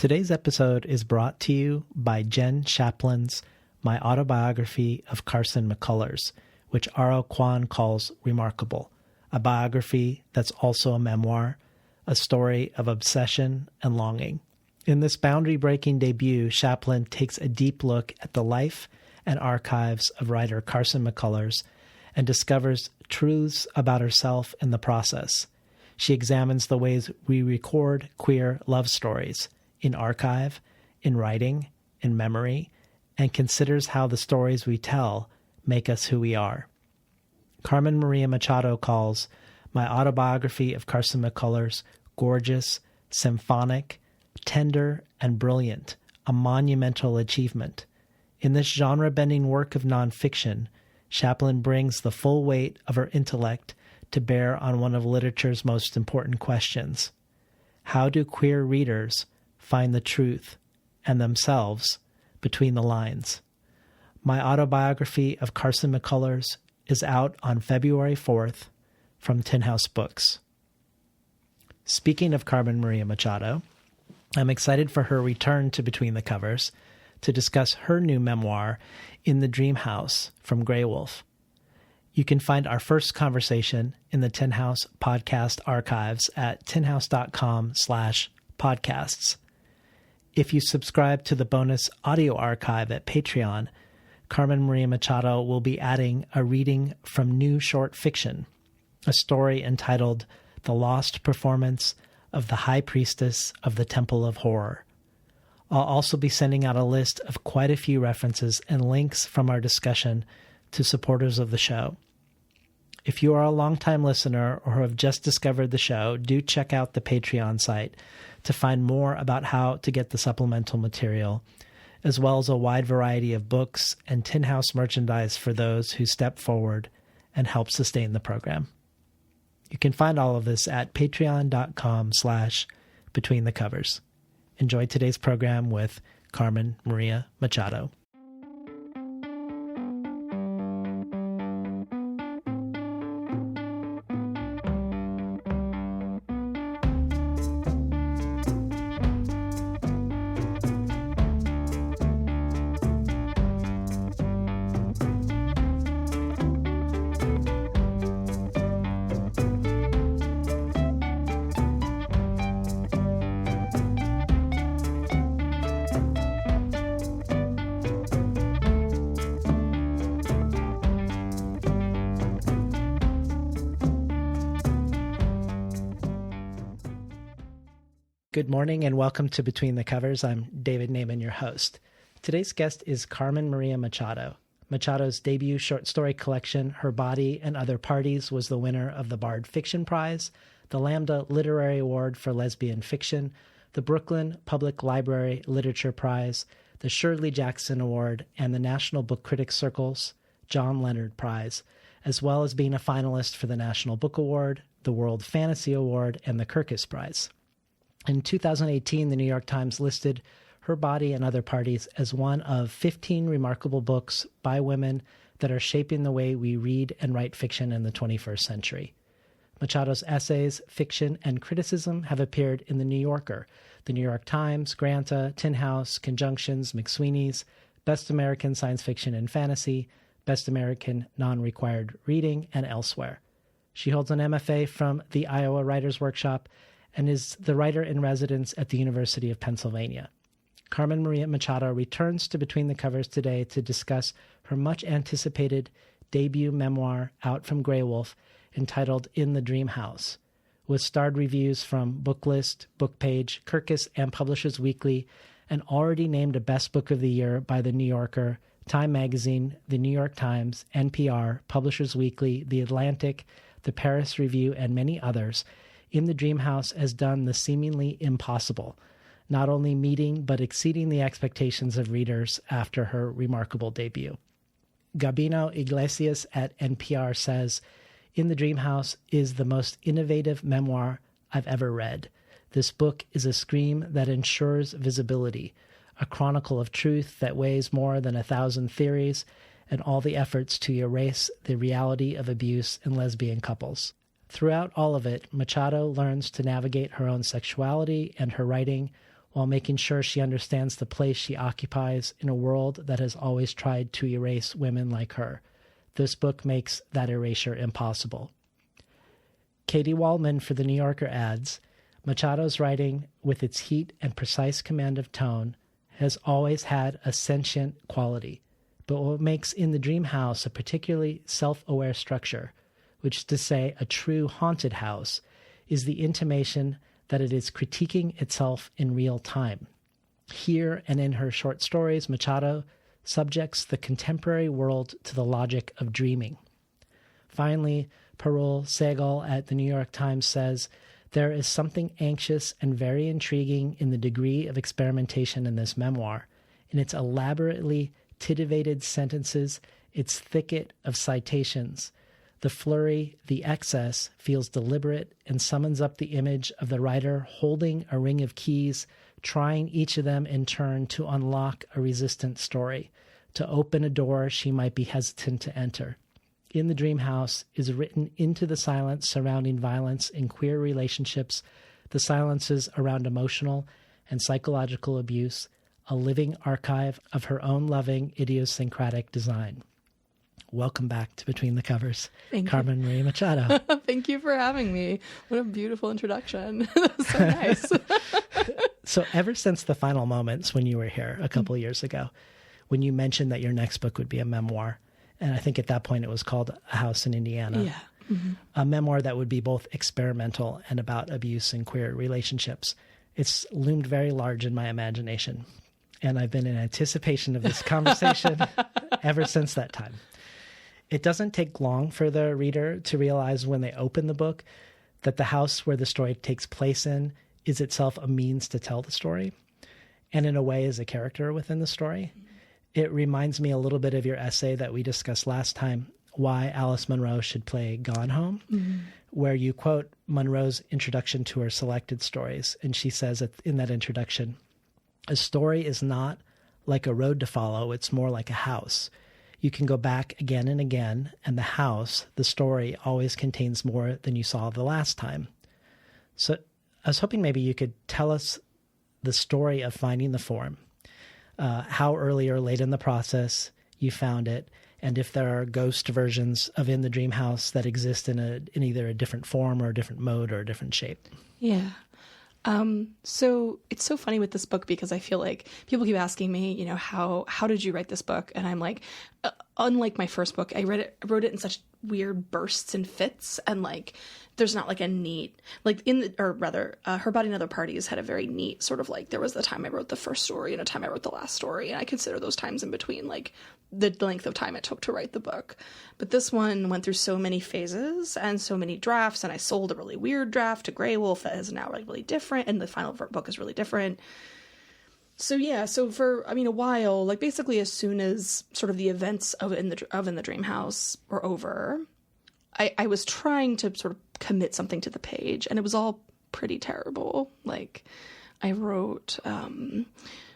Today's episode is brought to you by Jen Shaplin's My Autobiography of Carson McCullers, which Aro Kwan calls remarkable, a biography that's also a memoir, a story of obsession and longing. In this boundary-breaking debut, Shaplin takes a deep look at the life and archives of writer Carson McCullers and discovers truths about herself in the process. She examines the ways we record queer love stories in archive, in writing, in memory, and considers how the stories we tell make us who we are. Carmen Maria Machado calls My Autobiography of Carson McCullers gorgeous, symphonic, tender, and brilliant, a monumental achievement. In this genre-bending work of nonfiction, Shaplin brings the full weight of her intellect to bear on one of literature's most important questions. How do queer readers find the truth and themselves between the lines? My Autobiography of Carson McCullers is out on February 4th from Tin House Books. Speaking of Carmen Maria Machado, I'm excited for her return to Between the Covers to discuss her new memoir, In the Dream House, from Grey Wolf. You can find our first conversation in the Tin House podcast archives at tinhouse.com/podcasts. If you subscribe to the bonus audio archive at Patreon, Carmen Maria Machado will be adding a reading from new short fiction, a story entitled The Lost Performance of the High Priestess of the Temple of Horror. I'll also be sending out a list of quite a few references and links from our discussion to supporters of the show. If you are a longtime listener or have just discovered the show, do check out the Patreon site to find more about how to get the supplemental material, as well as a wide variety of books and Tin House merchandise for those who step forward and help sustain the program. You can find all of this at patreon.com/betweenthecovers. Enjoy today's program with Carmen Maria Machado. Good morning and welcome to Between the Covers. I'm David Naiman, your host. Today's guest is Carmen Maria Machado. Machado's debut short story collection, Her Body and Other Parties, was the winner of the Bard Fiction Prize, the Lambda Literary Award for Lesbian Fiction, the Brooklyn Public Library Literature Prize, the Shirley Jackson Award, and the National Book Critics Circle's John Leonard Prize, as well as being a finalist for the National Book Award, the World Fantasy Award, and the Kirkus Prize. In 2018, the New York Times listed Her Body and Other Parties as one of 15 remarkable books by women that are shaping the way we read and write fiction in the 21st century. Machado's essays, fiction, and criticism have appeared in The New Yorker, The New York Times, Granta, Tin House, Conjunctions, McSweeney's, Best American Science Fiction and Fantasy, Best American Non-Required Reading, and elsewhere. She holds an MFA from the Iowa Writers Workshop and is the writer-in-residence at the University of Pennsylvania. Carmen Maria Machado returns to Between the Covers today to discuss her much-anticipated debut memoir out from Grey Wolf entitled In the Dream House, with starred reviews from Booklist, Bookpage, Kirkus, and Publishers Weekly, and already named a Best Book of the Year by The New Yorker, Time Magazine, The New York Times, NPR, Publishers Weekly, The Atlantic, The Paris Review, and many others. In the Dream House has done the seemingly impossible, not only meeting but exceeding the expectations of readers after her remarkable debut. Gabino Iglesias at NPR says, In the Dream House is the most innovative memoir I've ever read. This book is a scream that ensures visibility, a chronicle of truth that weighs more than 1,000 theories, and all the efforts to erase the reality of abuse in lesbian couples. Throughout all of it, Machado learns to navigate her own sexuality and her writing while making sure she understands the place she occupies in a world that has always tried to erase women like her. This book makes that erasure impossible. Katie Waldman for The New Yorker adds, Machado's writing, with its heat and precise command of tone, has always had a sentient quality. But what makes In the Dream House a particularly self-aware structure, which is to say a true haunted house, is the intimation that it is critiquing itself in real time. Here and in her short stories, Machado subjects the contemporary world to the logic of dreaming. Finally, Parul Sehgal at the New York Times says, there is something anxious and very intriguing in the degree of experimentation in this memoir, in its elaborately titivated sentences, its thicket of citations. The flurry, the excess, feels deliberate and summons up the image of the writer holding a ring of keys, trying each of them in turn to unlock a resistant story, to open a door she might be hesitant to enter. In the Dream House is written into the silence surrounding violence in queer relationships, the silences around emotional and psychological abuse, a living archive of her own loving, idiosyncratic design. Welcome back to Between the Covers, Carmen Maria Machado. Thank you for having me. What a beautiful introduction. That was so nice. So ever since the final moments when you were here a couple of years ago, when you mentioned that your next book would be a memoir, and I think at that point it was called A House in Indiana, a memoir that would be both experimental and about abuse and queer relationships, it's loomed very large in my imagination. And I've been in anticipation of this conversation ever since that time. It doesn't take long for the reader to realize when they open the book that the house where the story takes place in is itself a means to tell the story, and in a way is a character within the story. It reminds me a little bit of your essay that we discussed last time, Why Alice Munro Should Play Gone Home, where you quote Munro's introduction to her selected stories. And she says in that introduction, a story is not like a road to follow, it's more like a house. You can go back again and again, and the house, the story, always contains more than you saw the last time. So I was hoping maybe you could tell us the story of finding the form, how early or late in the process you found it, and if there are ghost versions of In the Dream House that exist in either a different form or a different mode or a different shape. Yeah. So it's so funny with this book because I feel like people keep asking me, you know, how did you write this book? And I'm like, unlike my first book, I wrote it in such weird bursts and fits, and like there's not like a neat, like Her Body and Other Parties had a very neat sort of like, there was the time I wrote the first story and a time I wrote the last story, and I consider those times in between like the length of time it took to write the book. But this one went through so many phases and so many drafts, and I sold a really weird draft to Grey Wolf that is now like really different, and the final book is really different. So yeah, so for, a while, like basically as soon as sort of the events of In the Dream House were over, I was trying to sort of commit something to the page, and it was all pretty terrible. Like I wrote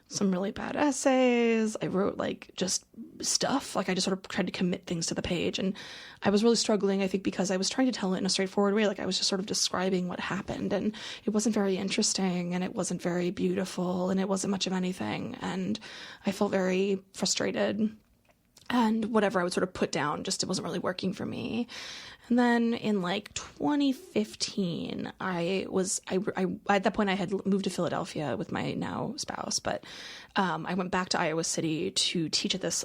some really bad essays. I wrote like just stuff. Like I just sort of tried to commit things to the page, and I was really struggling, I think, because I was trying to tell it in a straightforward way. Like I was just sort of describing what happened, and it wasn't very interesting, and it wasn't very beautiful, and it wasn't much of anything. And I felt very frustrated, and whatever I would sort of put down, just it wasn't really working for me. And then in like 2015, I at that point I had moved to Philadelphia with my now spouse, but I went back to Iowa City to teach at this,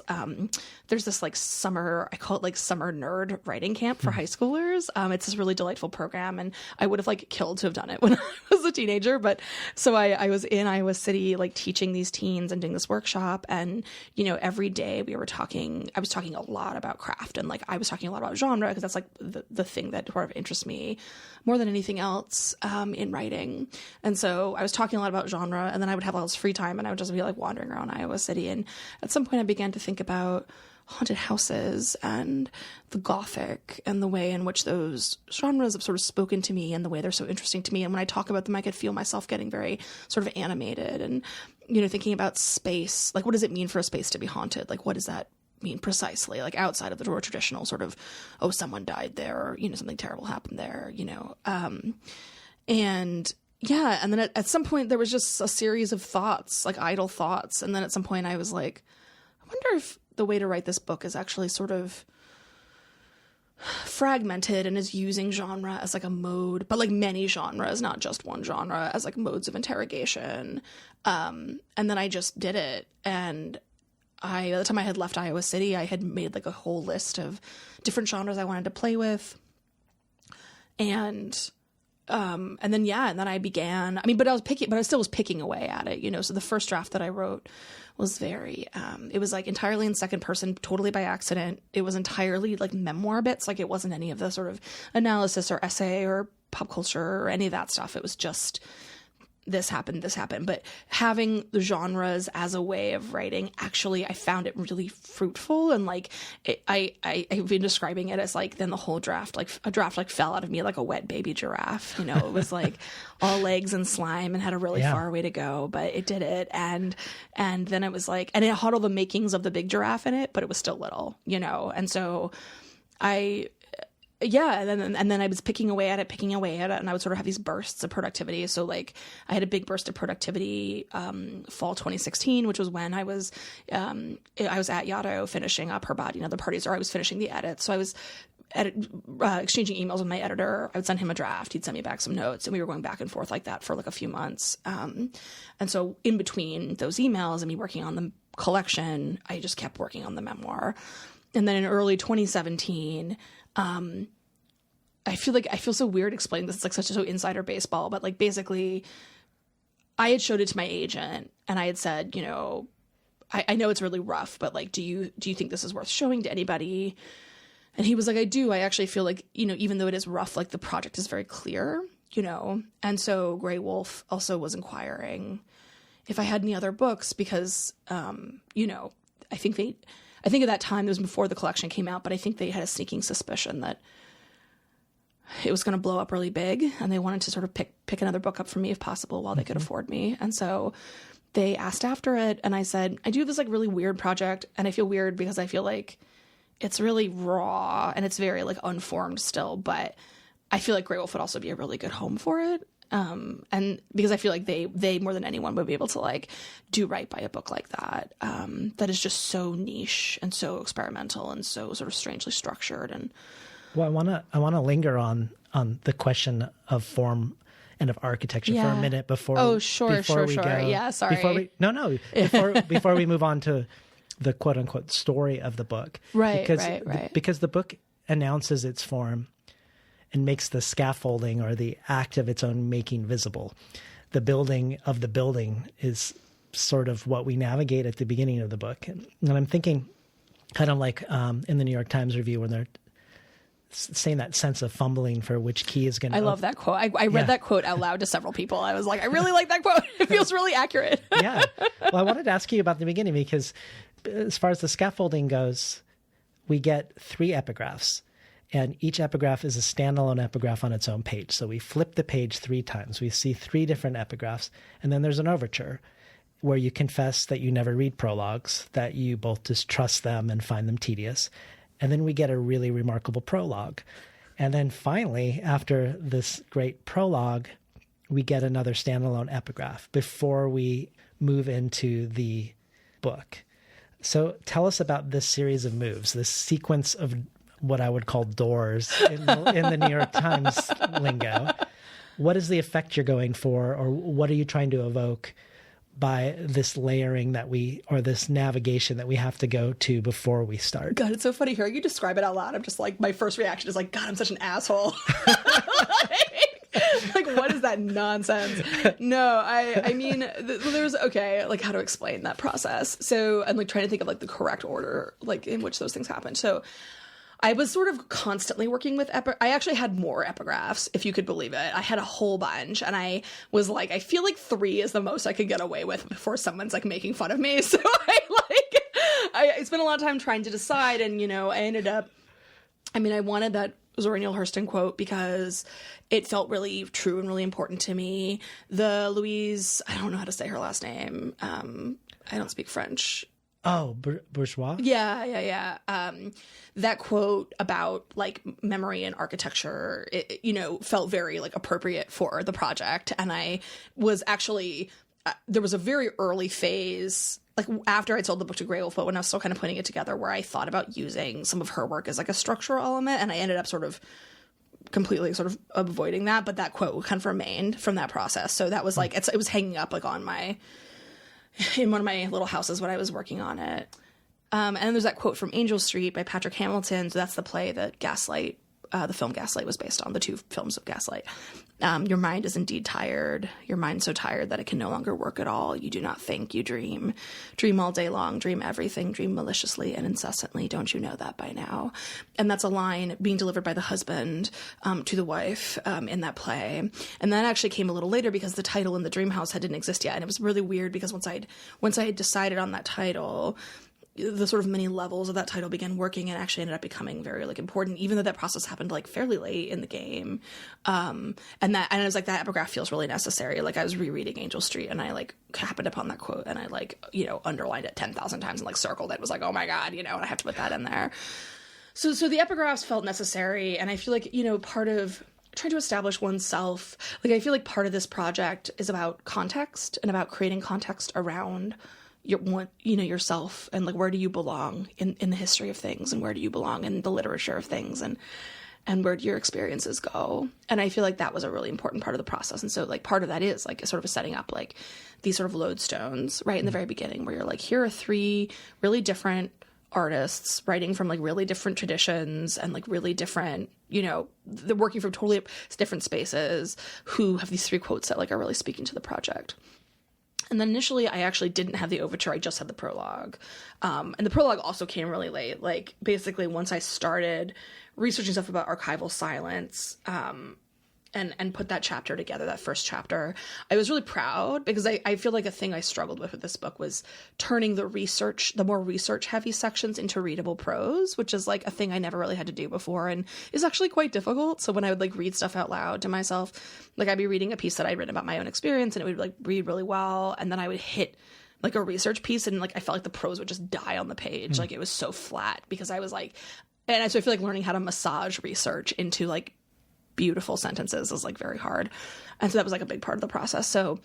there's this like summer, I call it like summer nerd writing camp for high schoolers. It's this really delightful program, and I would have like killed to have done it when I was a teenager. But so I was in Iowa City, like teaching these teens and doing this workshop. And, you know, every day I was talking a lot about craft, and like I was talking a lot about genre, because that's like the thing that sort of interests me more than anything else in writing. And so I was talking a lot about genre, and then I would have all this free time, and I would just be like wandering around Iowa City. And at some point I began to think about haunted houses and the Gothic and the way in which those genres have sort of spoken to me and the way they're so interesting to me. And when I talk about them, I could feel myself getting very sort of animated and, you know, thinking about space. Like, what does it mean for a space to be haunted? Like, what does that mean precisely? Like, outside of the more traditional sort of, oh, someone died there, or, you know, something terrible happened there, you know. And, yeah. And then at some point there was just a series of thoughts, like idle thoughts. And then at some point I was like, I wonder if the way to write this book is actually sort of fragmented and is using genre as like a mode, but like many genres, not just one genre, as like modes of interrogation. And then I just did it. And by the time I had left Iowa City, I had made like a whole list of different genres I wanted to play with. And then I began, but I still was picking away at it, you know? So the first draft that I wrote was very, it was like entirely in second person, totally by accident. It was entirely like memoir bits. Like it wasn't any of the sort of analysis or essay or pop culture or any of that stuff. It was just, this happened. But having the genres as a way of writing, actually, I found it really fruitful. And like, I've been describing it as like, then the whole draft, like a draft like fell out of me like a wet baby giraffe. You know, it was like all legs and slime and had a really far way to go, but it did it. And then it was like, and it had all the makings of the big giraffe in it, but it was still little, you know? And so and then I was picking away at it, and I would sort of have these bursts of productivity. So like I had a big burst of productivity fall 2016, which was when I was at Yaddo finishing up Her Body and Other Parties, or I was finishing the edit. So I was exchanging emails with my editor. I would send him a draft. He'd send me back some notes, and we were going back and forth like that for like a few months. And so in between those emails and me working on the collection, I just kept working on the memoir. And then in early 2017, I feel so weird explaining this. It's like so insider baseball, but like basically I had showed it to my agent and I had said, you know, I know it's really rough, but like, do you think this is worth showing to anybody? And he was like, I do. I actually feel like, you know, even though it is rough, like the project is very clear, you know? And so Grey Wolf also was inquiring if I had any other books because, you know, I think at that time, it was before the collection came out, but I think they had a sneaking suspicion that it was going to blow up really big, and they wanted to sort of pick another book up for me if possible while they could afford me. And so they asked after it, and I said, I do have this like really weird project, and I feel weird because I feel like it's really raw and it's very like unformed still, but I feel like Grey Wolf would also be a really good home for it. And because I feel like they more than anyone would be able to like do right by a book like that, that is just so niche and so experimental and so sort of strangely structured. And well, I want to linger on the question of form and of architecture for a minute before. Oh, sure. Yeah, sorry. Before we move on to the quote unquote story of the book, right? Because the book announces its form and makes the scaffolding or the act of its own making visible. The building of the building is sort of what we navigate at the beginning of the book. And I'm thinking kind of like in the New York Times review when they're saying that sense of fumbling for which key is going to... I love that quote. I read that quote out loud to several people. I was like, I really like that quote. It feels really accurate. Yeah. Well, I wanted to ask you about the beginning because as far as the scaffolding goes, we get 3 epigraphs. And each epigraph is a standalone epigraph on its own page. So we flip the page 3 times. We see 3 different epigraphs. And then there's an overture where you confess that you never read prologues, that you both distrust them and find them tedious. And then we get a really remarkable prologue. And then finally, after this great prologue, we get another standalone epigraph before we move into the book. So tell us about this series of moves, this sequence of what I would call doors in the New York Times lingo. What is the effect you're going for, or what are you trying to evoke by this layering or this navigation that we have to go to before we start? God, it's so funny hearing you describe it out loud. I'm just like, my first reaction is like, God, I'm such an asshole. Like, what is that nonsense? No, I mean, there's, okay, like how to explain that process. So I'm like trying to think of like the correct order, like in which those things happen. So I was sort of constantly working with I actually had more epigraphs, if you could believe it. I had a whole bunch, and I was like, I feel like 3 is the most I could get away with before someone's like making fun of me. So I spent a lot of time trying to decide, and you know, I wanted that Zora Neale Hurston quote because it felt really true and really important to me. The Louise, I don't know how to say her last name. I don't speak French. Oh, bourgeois? Yeah. That quote about like memory and architecture, felt very like appropriate for the project. And I was actually, there was a very early phase, like after I sold the book to Grey Wolf, but when I was still kind of putting it together, where I thought about using some of her work as like a structural element. And I ended up sort of completely sort of avoiding that. But that quote kind of remained from that process. So that was like, it was hanging up like in one of my little houses when I was working on it. And then there's that quote from Angel Street by Patrick Hamilton. So that's the play that Gaslight, the film Gaslight was based on, the two films of Gaslight. Your mind is indeed tired. Your mind so tired that it can no longer work at all. You do not think, you dream. Dream all day long, dream everything, dream maliciously and incessantly. Don't you know that by now? And that's a line being delivered by the husband to the wife in that play. And that actually came a little later because the title in the Dream House didn't exist yet. And it was really weird because once I had decided on that title, the sort of many levels of that title began working and actually ended up becoming very like important, even though that process happened like fairly late in the game. And I was like, that epigraph feels really necessary. Like I was rereading Angel Street and I like happened upon that quote and I like, underlined it 10,000 times and like circled it. Was like, oh my God, and I have to put that in there. So the epigraphs felt necessary. And I feel like, part of trying to establish oneself, like I feel like part of this project is about context and about creating context around yourself and like where do you belong in the history of things and where do you belong in the literature of things and where do your experiences go. And I feel like that was a really important part of the process. And so like part of that is like sort of setting up like these sort of lodestones right in the very beginning where you're like, here are 3 really different artists writing from like really different traditions and like really different, they're working from totally different spaces who have these 3 quotes that like are really speaking to the project. And then initially I actually didn't have the overture. I just had the prologue. And the prologue also came really late. Like basically once I started researching stuff about archival silence, and put that chapter together, that first chapter, I was really proud because I feel like a thing I struggled with this book was turning the more research heavy sections into readable prose, which is like a thing I never really had to do before and is actually quite difficult. So when I would like read stuff out loud to myself, like I'd be reading a piece that I'd written about my own experience and it would like read really well. And then I would hit like a research piece and like I felt like the prose would just die on the page. Like it was so flat because I was like, so I feel like learning how to massage research into like beautiful sentences is like very hard. And so that was like a big part of the process. So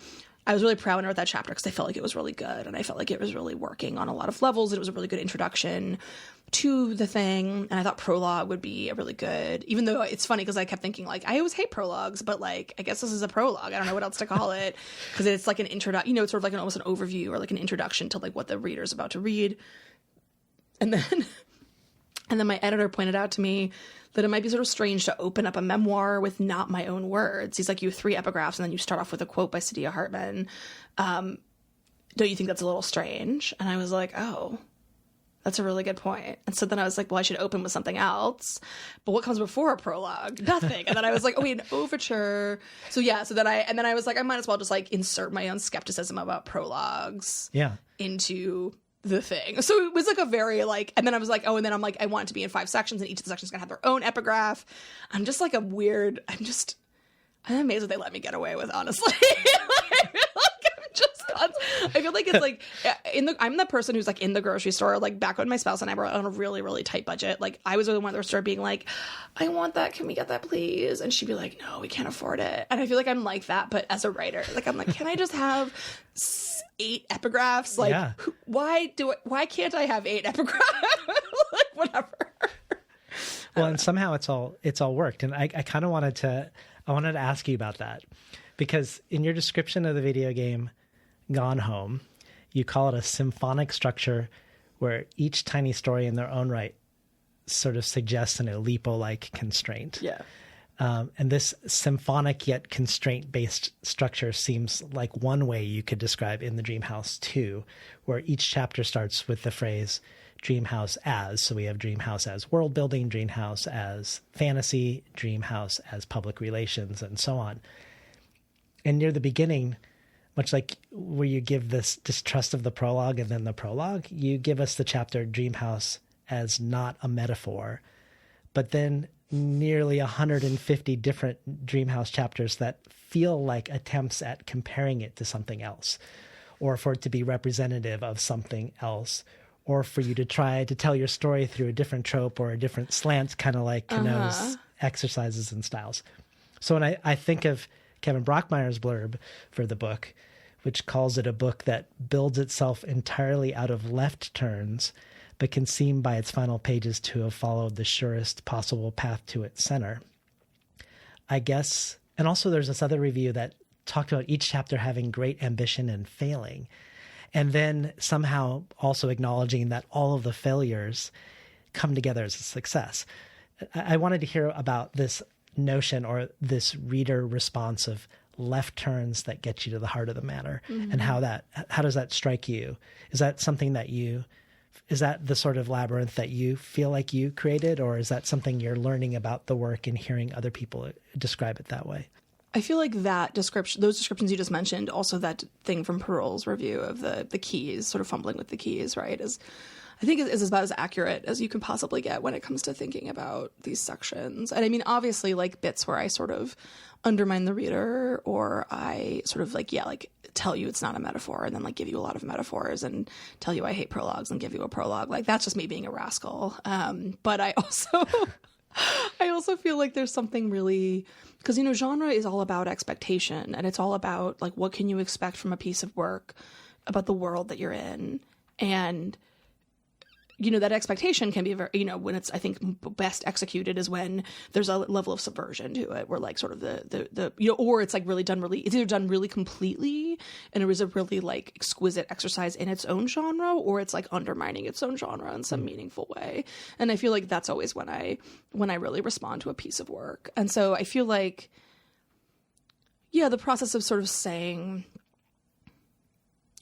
I was really proud when I wrote that chapter because I felt like it was really good and I felt like it was really working on a lot of levels. It was a really good introduction to the thing. And I thought prologue would be a really good, even though it's funny because I kept thinking like, I always hate prologues, but like, I guess this is a prologue. I don't know what else to call it because it's like an introduction, it's sort of like almost an overview or like an introduction to like what the reader's about to read. And then my editor pointed out to me that it might be sort of strange to open up a memoir with not my own words. He's like, you have 3 epigraphs and then you start off with a quote by Saidiya Hartman. Don't you think that's a little strange? And I was like, oh, that's a really good point. And so then I was like, well, I should open with something else. But what comes before a prologue? Nothing. And then I was like, oh, wait, an overture. So yeah, then I was like, I might as well just like insert my own skepticism about prologues into the thing. So it was like a very like, and then I was like, and then I'm like, I want it to be in 5 sections and each of the sections is gonna have their own epigraph. I'm just like I'm amazed that they let me get away with, honestly. I feel like it's like I'm the person who's like in the grocery store, like back when my spouse and I were on a really, really tight budget. Like I was the one that started being like, I want that. Can we get that, please? And she'd be like, no, we can't afford it. And I feel like I'm like that, but as a writer, like I'm like, can I just have 8 epigraphs? Like, why can't I have 8 epigraphs? Like whatever. Well, and somehow it's all worked, and I kind of wanted to ask you about that because in your description of the video game Gone Home, you call it a symphonic structure where each tiny story in their own right sort of suggests an Oulipo-like constraint. Yeah. And this symphonic yet constraint-based structure seems like one way you could describe In the Dream House 2, where each chapter starts with the phrase Dream House as. So we have Dream House as world building, Dream House as fantasy, Dream House as public relations, and so on. And near the beginning, much like where you give this distrust of the prologue and then the prologue, you give us the chapter Dream House as not a metaphor, but then nearly 150 different Dream House chapters that feel like attempts at comparing it to something else, or for it to be representative of something else, or for you to try to tell your story through a different trope or a different slant, kind of like Cano's exercises and styles. So when I think of Kevin Brockmeyer's blurb for the book, which calls it a book that builds itself entirely out of left turns, but can seem by its final pages to have followed the surest possible path to its center, I guess. And also there's this other review that talked about each chapter having great ambition and failing, and then somehow also acknowledging that all of the failures come together as a success. I wanted to hear about this notion or this reader response of left turns that get you to the heart of the matter, and how does that strike you? Is that something that is that the sort of labyrinth that you feel like you created, or is that something you're learning about the work and hearing other people describe it that way? I feel like that description, those descriptions you just mentioned, also that thing from Perul's review of the keys, sort of fumbling with the keys, right, I think is about as accurate as you can possibly get when it comes to thinking about these sections. And I mean, obviously, like bits where I sort of undermine the reader, or I sort of like tell you it's not a metaphor, and then like give you a lot of metaphors and tell you I hate prologues and give you a prologue. Like that's just me being a rascal. But I also feel like there's something really, because, genre is all about expectation, and it's all about like, what can you expect from a piece of work about the world that you're in? And that expectation can be very, when it's, I think, best executed is when there's a level of subversion to it, where like sort of the or it's like it's either done really completely and it was a really like exquisite exercise in its own genre, or it's like undermining its own genre in some meaningful way. And I feel like that's always when I really respond to a piece of work. And so I feel like, the process of sort of saying,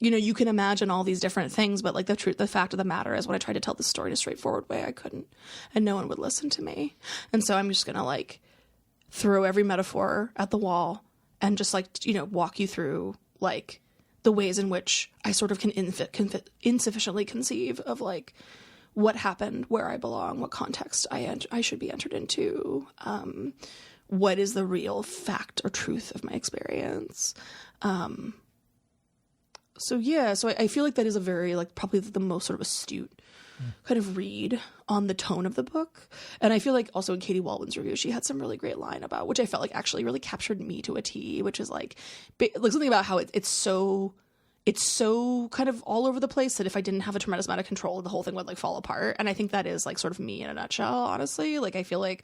you can imagine all these different things, but like the fact of the matter is when I tried to tell this story in a straightforward way, I couldn't, and no one would listen to me. And so I'm just going to like throw every metaphor at the wall and just like, walk you through like the ways in which I sort of can insufficiently conceive of like what happened, where I belong, what context I should be entered into, what is the real fact or truth of my experience. So I feel like that is a very, like, probably the most sort of astute kind of read on the tone of the book. And I feel like also in Katie Waldman's review, she had some really great line about, which I felt like actually really captured me to a T, which is like something about how it's so kind of all over the place that if I didn't have a tremendous amount of control, the whole thing would like fall apart. And I think that is like sort of me in a nutshell, honestly. Like, I feel like,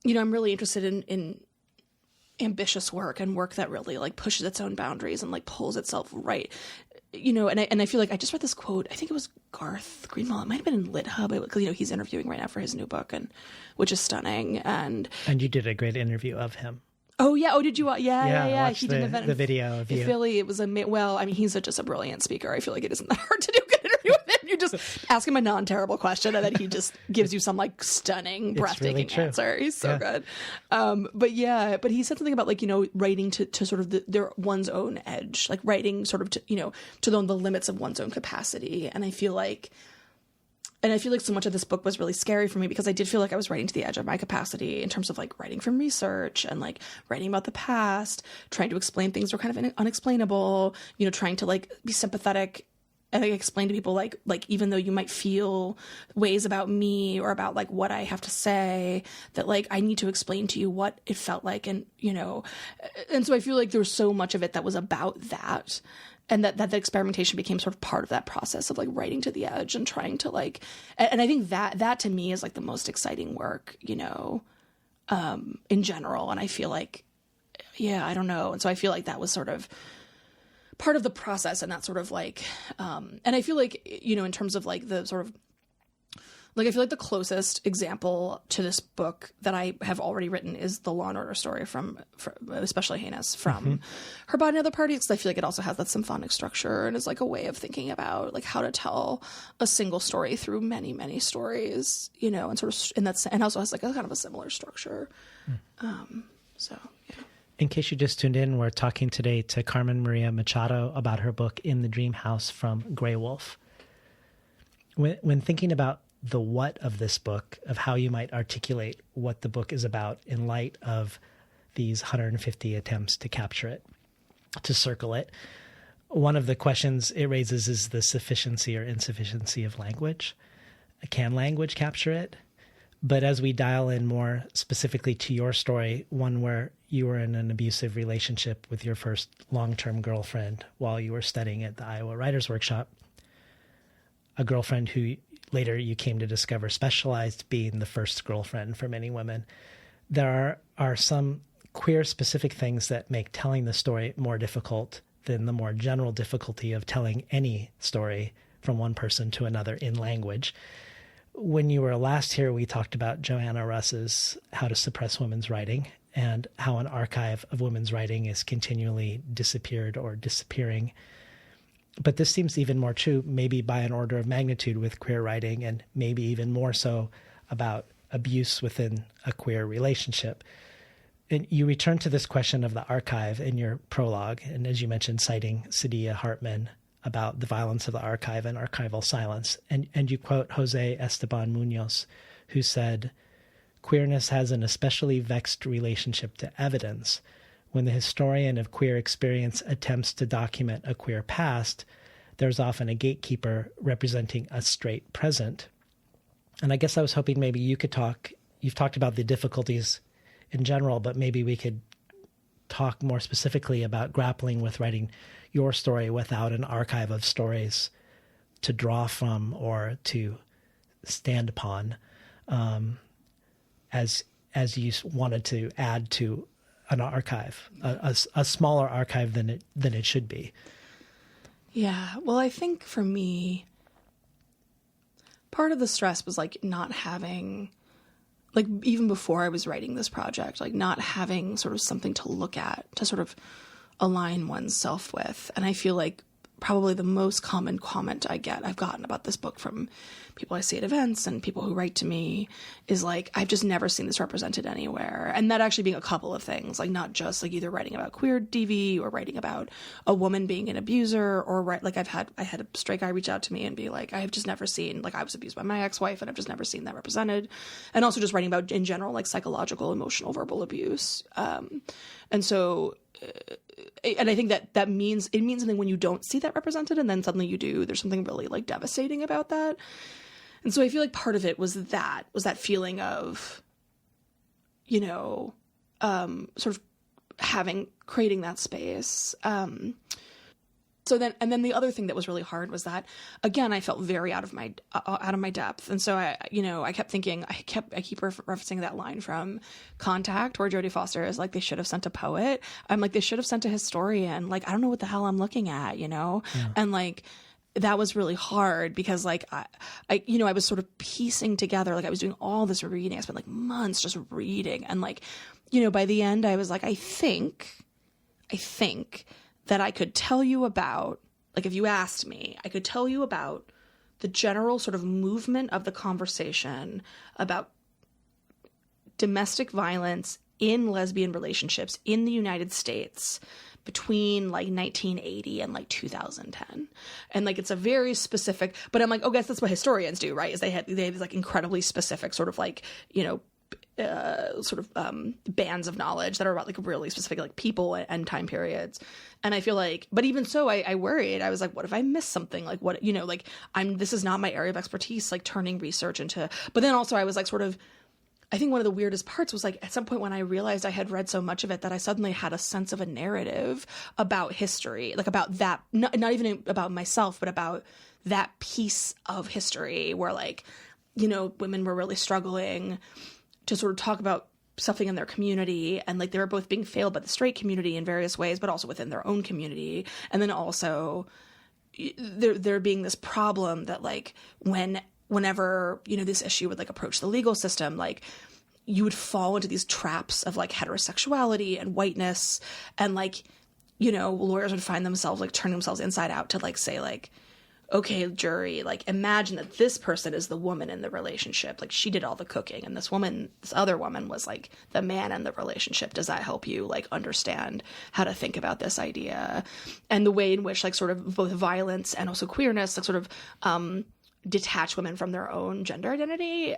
I'm really interested in ambitious work and work that really like pushes its own boundaries and like pulls itself right, and I feel like I just read this quote, I think it was Garth Greenwald, it might have been in LitHub, because he's interviewing right now for his new book, and which is stunning, and you did a great interview of him. Oh yeah. Oh, did you? Yeah. He did an event the video of you. Philly. It was he's just a brilliant speaker. I feel like it isn't that hard to do a good interview with him. You just ask him a non-terrible question, and then he just gives you some like stunning, breathtaking answer. He's so good. But he said something about like, writing to sort of their one's own edge, like writing sort of to the limits of one's own capacity. And I feel like so much of this book was really scary for me, because I did feel like I was writing to the edge of my capacity in terms of like writing from research and like writing about the past, trying to explain things that were kind of unexplainable, trying to like be sympathetic and like explain to people like even though you might feel ways about me or about like what I have to say, that like I need to explain to you what it felt like. And, and so I feel like there was so much of it that was about that. And that the experimentation became sort of part of that process of like writing to the edge and trying to like, and I think that to me is like the most exciting work, in general. And I feel like, I don't know. And so I feel like that was sort of part of the process, and that sort of like, and I feel like, in terms of like the sort of, like, I feel like the closest example to this book that I have already written is the Law and Order story from especially Heinous, from Her Body and Other Parties, because I feel like it also has that symphonic structure and is like a way of thinking about like how to tell a single story through many, many stories, and sort of, and also has like a kind of a similar structure. In case you just tuned in, we're talking today to Carmen Maria Machado about her book In the Dream House from Grey Wolf. When thinking about the what of this book, of how you might articulate what the book is about in light of these 150 attempts to capture it, to circle it, one of the questions it raises is the sufficiency or insufficiency of language. Can language capture it? But as we dial in more specifically to your story, one where you were in an abusive relationship with your first long-term girlfriend while you were studying at the Iowa Writers Workshop, a girlfriend who later you came to discover specialized being the first girlfriend for many women, there are some queer specific things that make telling the story more difficult than the more general difficulty of telling any story from one person to another in language. When you were last here, we talked about Joanna Russ's How to Suppress Women's Writing and how an archive of women's writing is continually disappeared or disappearing. But this seems even more true, maybe by an order of magnitude with queer writing, and maybe even more so about abuse within a queer relationship. And you return to this question of the archive in your prologue, and as you mentioned, citing Saidiya Hartman about the violence of the archive and archival silence. And you quote Jose Esteban Munoz, who said, "Queerness has an especially vexed relationship to evidence. When the historian of queer experience attempts to document a queer past, there's often a gatekeeper representing a straight present." And I guess I was hoping maybe you could you've talked about the difficulties in general, but maybe we could talk more specifically about grappling with writing your story without an archive of stories to draw from or to stand upon, as you wanted to add to an archive, a smaller archive than it should be. Yeah. Well, I think for me, part of the stress was like not having, like even before I was writing this project, like not having sort of something to look at to sort of align oneself with. And I feel like probably the most common comment I've gotten about this book from people I see at events and people who write to me is like, I've just never seen this represented anywhere. And that actually being a couple of things, like not just like either writing about queer DV or writing about a woman being an abuser, or like I had a straight guy reach out to me and be like, I have just never seen, like I was abused by my ex-wife and I've just never seen that represented. And also just writing about in general, like psychological, emotional, verbal abuse. And so, and I think that means something when you don't see that represented, and then suddenly you do. There's something really like devastating about that. And so I feel like part of it was that feeling of, you know, sort of creating that space. And then the other thing that was really hard was that, again, I felt very out of my depth. And so I kept thinking, I keep referencing that line from Contact where Jodie Foster is like, they should have sent a poet. I'm like, they should have sent a historian. Like, I don't know what the hell I'm looking at, you know? Yeah. And like, that was really hard because like, I was sort of piecing together, like I was doing all this reading. I spent like months just reading. And like, you know, by the end I was like, I think that I could tell you about, like if you asked me, I could tell you about the general sort of movement of the conversation about domestic violence in lesbian relationships in the United States between like 1980 and like 2010. And like, it's a very specific, but I'm like, oh, guess that's what historians do, right? Is they have like incredibly specific sort of like, you know, bands of knowledge that are about like really specific like people and time periods. And I feel like, but even so, I worried. I was like, what if I missed something? Like what, you know, like this is not my area of expertise, like turning research into, but then also I was like sort of, I think one of the weirdest parts was like at some point when I realized I had read so much of it that I suddenly had a sense of a narrative about history, like about that, not even about myself, but about that piece of history where like, you know, women were really struggling to sort of talk about something in their community, and like they were both being failed by the straight community in various ways, but also within their own community. And then also there being this problem that like whenever, you know, this issue would like approach the legal system, like you would fall into these traps of like heterosexuality and whiteness, and like, you know, lawyers would find themselves like turning themselves inside out to like say like, okay, jury, like imagine that this person is the woman in the relationship. Like she did all the cooking, and this other woman was like the man in the relationship. Does that help you like understand how to think about this idea? And the way in which like sort of both violence and also queerness like sort of detach women from their own gender identity,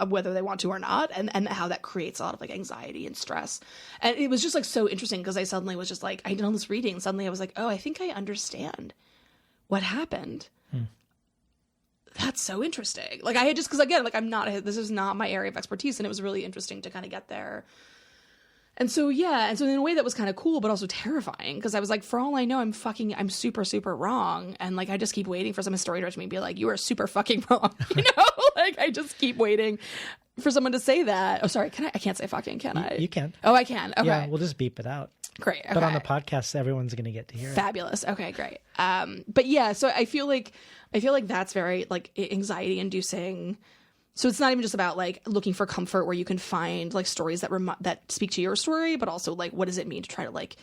whether they want to or not, and how that creates a lot of like anxiety and stress. And it was just like so interesting because I suddenly was just like, I did all this reading, and suddenly I was like, oh, I think I understand what happened. That's so interesting. Like I had just, because again, like this is not my area of expertise, and it was really interesting to kind of get there. And so, yeah. And so in a way that was kind of cool, but also terrifying, because I was like, for all I know, I'm super, super wrong. And like, I just keep waiting for some historian to write to me and be like, you are super fucking wrong. You know, like I just keep waiting for someone to say that. Oh, sorry. I can't say fucking, can I? You can. Oh, I can. Okay. Yeah, we'll just beep it out. Great. Okay. But on the podcast, everyone's going to get to hear it. Fabulous. Okay, great. But yeah, so I feel like that's very like anxiety inducing. So it's not even just about like looking for comfort where you can find like stories that speak to your story, but also like, what does it mean to try to like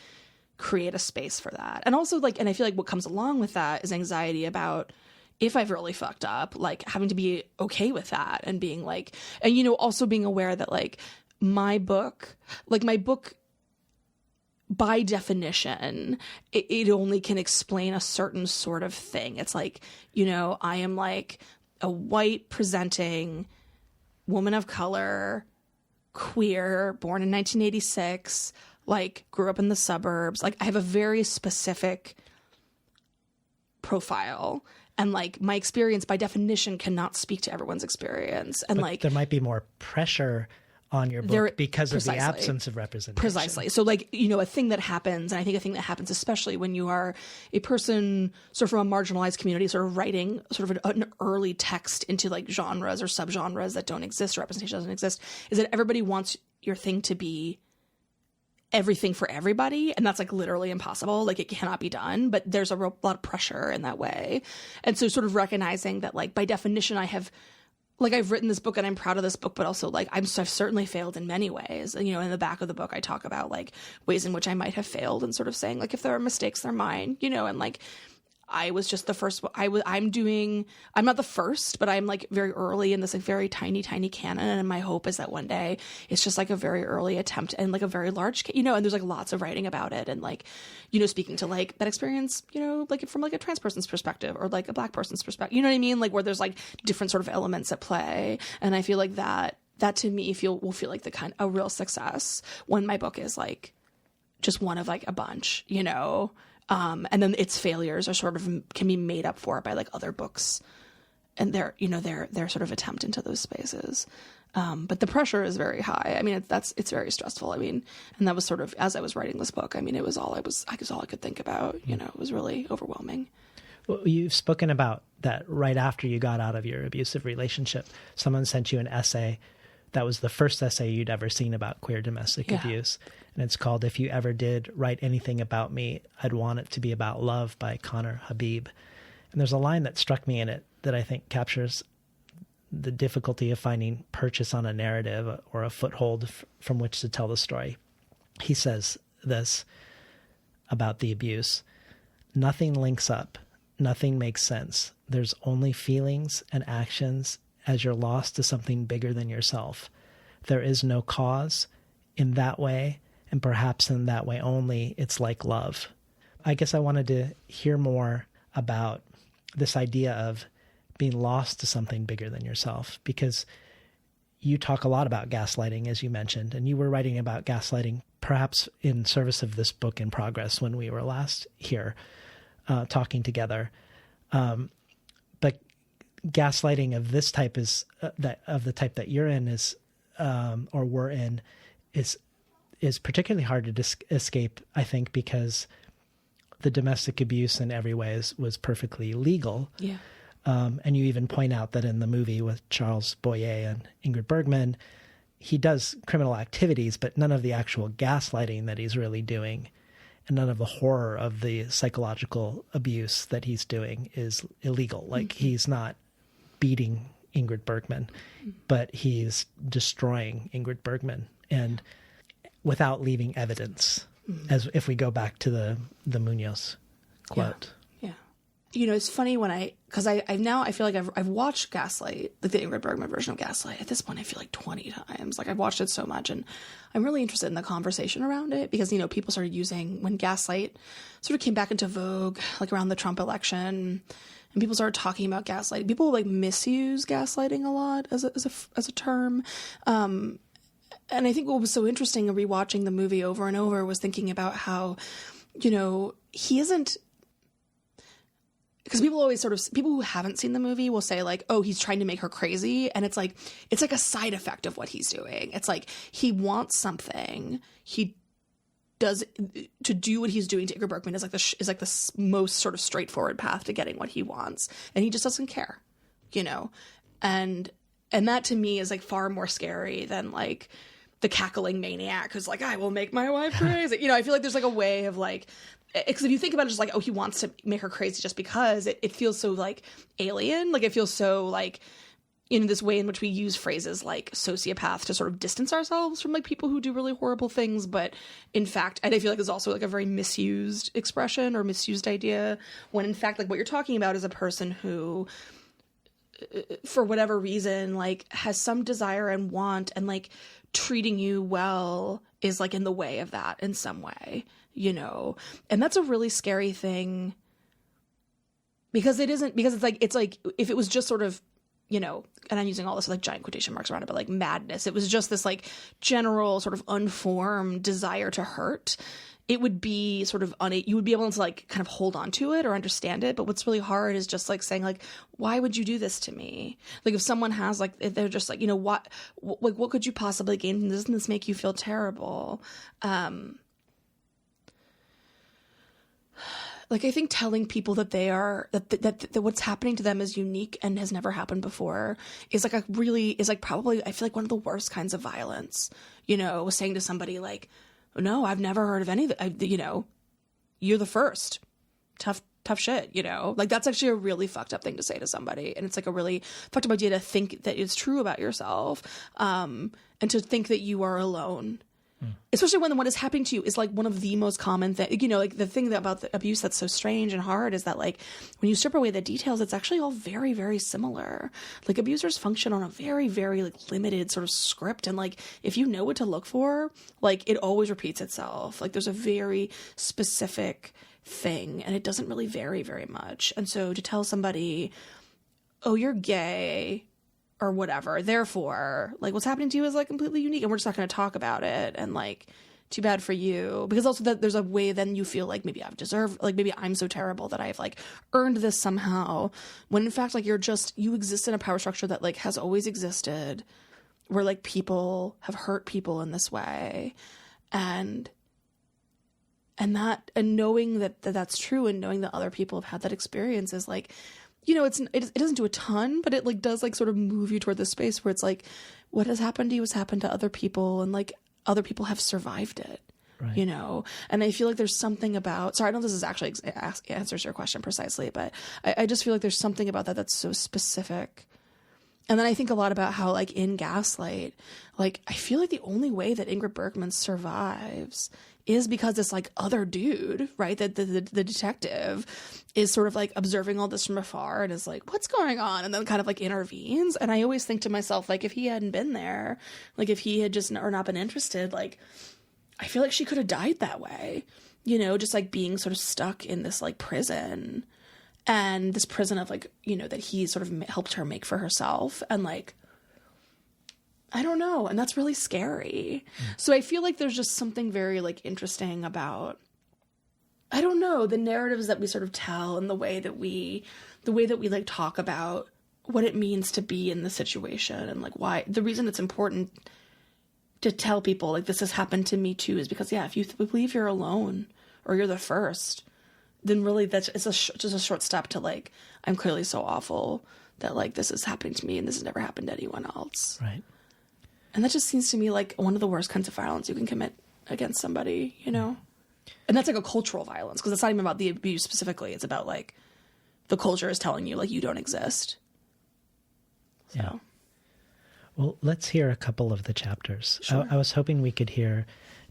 create a space for that? And also like, and I feel like what comes along with that is anxiety about, if I've really fucked up, like having to be okay with that and being like, and, you know, also being aware that like my book by definition, it only can explain a certain sort of thing. It's like, you know, I am like a white presenting woman of color, queer, born in 1986, like grew up in the suburbs. Like I have a very specific profile, and like my experience by definition cannot speak to everyone's experience. And but like there might be more pressure on your book because of the absence of representation. Precisely. So like, you know, a thing that happens, and I think a thing that happens especially when you are a person sort of from a marginalized community, sort of writing sort of an early text into like genres or subgenres that don't exist, or representation doesn't exist, is that everybody wants your thing to be everything for everybody, and that's like literally impossible. Like it cannot be done, but there's a lot of pressure in that way. And so sort of recognizing that like by definition I've written this book and I'm proud of this book, but also like I've certainly failed in many ways. And, you know, in the back of the book, I talk about like ways in which I might have failed, and sort of saying like, if there are mistakes, they're mine, you know, and like, I was just the first. I'm not the first, but I'm like very early in this like very tiny canon. And my hope is that one day it's just like a very early attempt and like a very large, you know, and there's like lots of writing about it. And like, you know, speaking to like that experience, you know, like from like a trans person's perspective or like a Black person's perspective, you know what I mean? Like where there's like different sort of elements at play. And I feel like that to me will feel like a real success when my book is like just one of like a bunch, you know? And then its failures are sort of can be made up for by like other books and their sort of attempt into those spaces. But the pressure is very high. I mean, it's very stressful. I mean, and that was sort of, as I was writing this book, I mean, it was all I could think about, you know, it was really overwhelming. Well, you've spoken about that right after you got out of your abusive relationship. Someone sent you an essay that was the first essay you'd ever seen about queer domestic abuse. And it's called "If You Ever Did Write Anything About Me, I'd Want It to Be About Love" by Connor Habib. And there's a line that struck me in it that I think captures the difficulty of finding purchase on a narrative or a foothold from which to tell the story. He says this about the abuse: "Nothing links up. Nothing makes sense. There's only feelings and actions as you're lost to something bigger than yourself. There is no cause. In that way, and perhaps in that way only, it's like love." I guess I wanted to hear more about this idea of being lost to something bigger than yourself, because you talk a lot about gaslighting, as you mentioned, and you were writing about gaslighting perhaps in service of this book in progress when we were last here talking together. But gaslighting of this type is of the type that you're in is or were in is particularly hard to escape, I think, because the domestic abuse in every way was perfectly legal. Yeah. And you even point out that in the movie with Charles Boyer and Ingrid Bergman, he does criminal activities, but none of the actual gaslighting that he's really doing, and none of the horror of the psychological abuse that he's doing is illegal. Like he's not beating Ingrid Bergman, but he's destroying Ingrid Bergman, and without leaving evidence, as if we go back to the Munoz quote. Yeah. You know, it's funny because I feel like I've watched Gaslight, like the Ingrid Bergman version of Gaslight. At this point, I feel like 20 times. Like I've watched it so much, and I'm really interested in the conversation around it because, you know, people started using when Gaslight sort of came back into vogue, like around the Trump election. and people started talking about gaslighting. People like misuse gaslighting a lot as a term. And I think what was so interesting in rewatching the movie over and over was thinking about how, he isn't, because people who haven't seen the movie will say like, oh, he's trying to make her crazy. And it's like a side effect of what he's doing. It's like he wants something. He does to do what he's doing to Ingrid Bergman is like the most sort of straightforward path to getting what he wants. And he just doesn't care, and that to me is like far more scary than like the cackling maniac who's like, I will make my wife crazy. I feel like there's like a way of like, because if you think about it, just like, oh, he wants to make her crazy just because it feels so like alien. Like it feels so like in this way in which we use phrases like sociopath to sort of distance ourselves from like people who do really horrible things. But in fact, and I feel like there's also like a very misused expression or misused idea when in fact, like what you're talking about is a person who, for whatever reason, like has some desire and want, and like treating you well is like in the way of that in some way. And that's a really scary thing because it's like if it was just sort of, and I'm using all this like giant quotation marks around it, but like madness, it was just this like general sort of unformed desire to hurt. It would be sort of you would be able to like kind of hold on to it or understand it. But what's really hard is just like saying like, why would you do this to me? Like if someone has like, if they're just like, what could you possibly gain from this? Doesn't this make you feel terrible? Like I think telling people that they are that what's happening to them is unique and has never happened before is like probably I feel like one of the worst kinds of violence. Saying to somebody like, no, I've never heard of any of it. You're the first. Tough shit. Like that's actually a really fucked up thing to say to somebody, and it's like a really fucked up idea to think that it's true about yourself, and to think that you are alone. Especially when what is happening to you is like one of the most common things, like the thing about the abuse that's so strange and hard is that like when you strip away the details, it's actually all very, very similar. Like abusers function on a very, very like limited sort of script. And like, if you know what to look for, like it always repeats itself. Like there's a very specific thing and it doesn't really vary very much. And so to tell somebody, oh, you're gay, or whatever, therefore like what's happening to you is like completely unique and we're just not going to talk about it, and like too bad for you, because also that there's a way then you feel like maybe maybe I'm so terrible that I've like earned this somehow, when in fact like you exist in a power structure that like has always existed, where like people have hurt people in this way, and knowing that that's true, and knowing that other people have had that experience is like, it doesn't do a ton, but it like does like sort of move you toward this space where it's like, what has happened to you has happened to other people, and like other people have survived it, right. And I feel like there's something about, sorry, I don't know if this is actually answers your question precisely, but I just feel like there's something about that that's so specific. And then I think a lot about how like in Gaslight, like I feel like the only way that Ingrid Bergman survives is because this like other dude, right, that the detective is sort of like observing all this from afar and is like, what's going on? And then kind of like intervenes. And I always think to myself, like, if he hadn't been there, like if he had just or not been interested, like I feel like she could have died that way, just like being sort of stuck in this like prison, and this prison of like, that he sort of helped her make for herself. And like, I don't know. And that's really scary. So I feel like there's just something very like interesting about, I don't know, the narratives that we sort of tell, and the way that we like talk about what it means to be in the situation, and like why the reason it's important to tell people like this has happened to me too is because, yeah, if you believe you're alone or you're the first, then really it's just a short step to like, I'm clearly so awful that like this is happening to me and this has never happened to anyone else. Right. And that just seems to me like one of the worst kinds of violence you can commit against somebody, And that's like a cultural violence, because it's not even about the abuse specifically. It's about like the culture is telling you like you don't exist. So. Yeah. Well, let's hear a couple of the chapters. Sure. I was hoping we could hear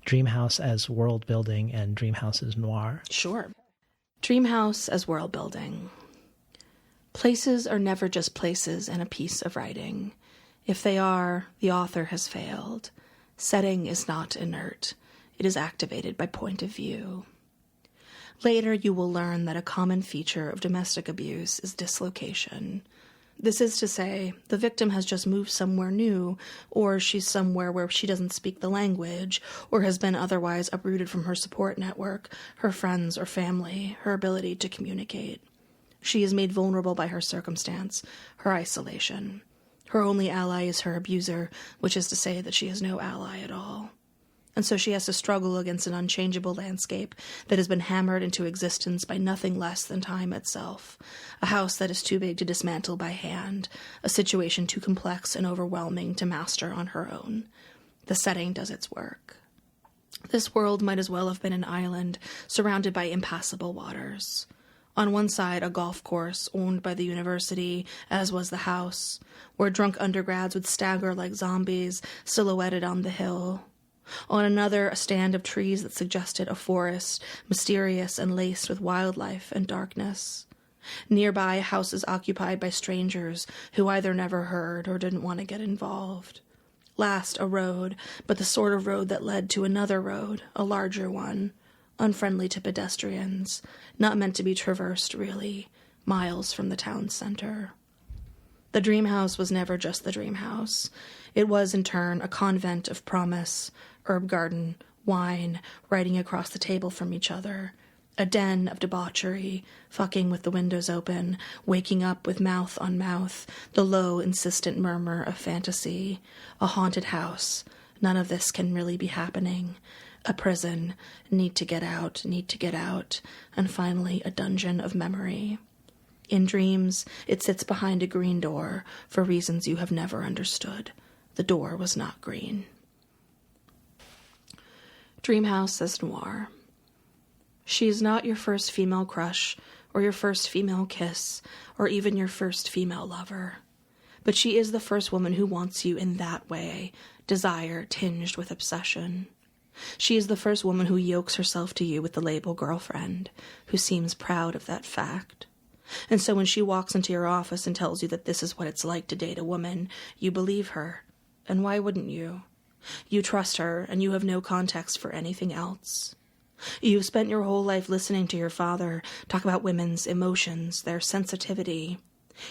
Dreamhouse as world building and Dreamhouse as noir. Sure. Dreamhouse as world building. Places are never just places in a piece of writing. If they are, the author has failed. Setting is not inert. It is activated by point of view. Later, you will learn that a common feature of domestic abuse is dislocation. This is to say, the victim has just moved somewhere new, or she's somewhere where she doesn't speak the language, or has been otherwise uprooted from her support network, her friends or family, her ability to communicate. She is made vulnerable by her circumstance, her isolation. Her only ally is her abuser, which is to say that she has no ally at all. And so she has to struggle against an unchangeable landscape that has been hammered into existence by nothing less than time itself, a house that is too big to dismantle by hand, a situation too complex and overwhelming to master on her own. The setting does its work. This world might as well have been an island surrounded by impassable waters. On one side, a golf course owned by the university, as was the house, where drunk undergrads would stagger like zombies silhouetted on the hill. On another, a stand of trees that suggested a forest, mysterious and laced with wildlife and darkness. Nearby, houses occupied by strangers who either never heard or didn't want to get involved. Last, a road, but the sort of road that led to another road, a larger one, unfriendly to pedestrians, not meant to be traversed, really, miles from the town center. The dream house was never just the dream house. It was, in turn, a convent of promise, herb garden, wine, writing across the table from each other, a den of debauchery, fucking with the windows open, waking up with mouth on mouth, the low, insistent murmur of fantasy, a haunted house. None of this can really be happening. A prison, need to get out, and finally a dungeon of memory. In dreams, it sits behind a green door for reasons you have never understood. The door was not green. Dreamhouse as noir. She is not your first female crush, or your first female kiss, or even your first female lover. But she is the first woman who wants you in that way, desire tinged with obsession. She is the first woman who yokes herself to you with the label girlfriend, who seems proud of that fact. And so when she walks into your office and tells you that this is what it's like to date a woman, you believe her. And why wouldn't you? You trust her, and you have no context for anything else. You've spent your whole life listening to your father talk about women's emotions, their sensitivity.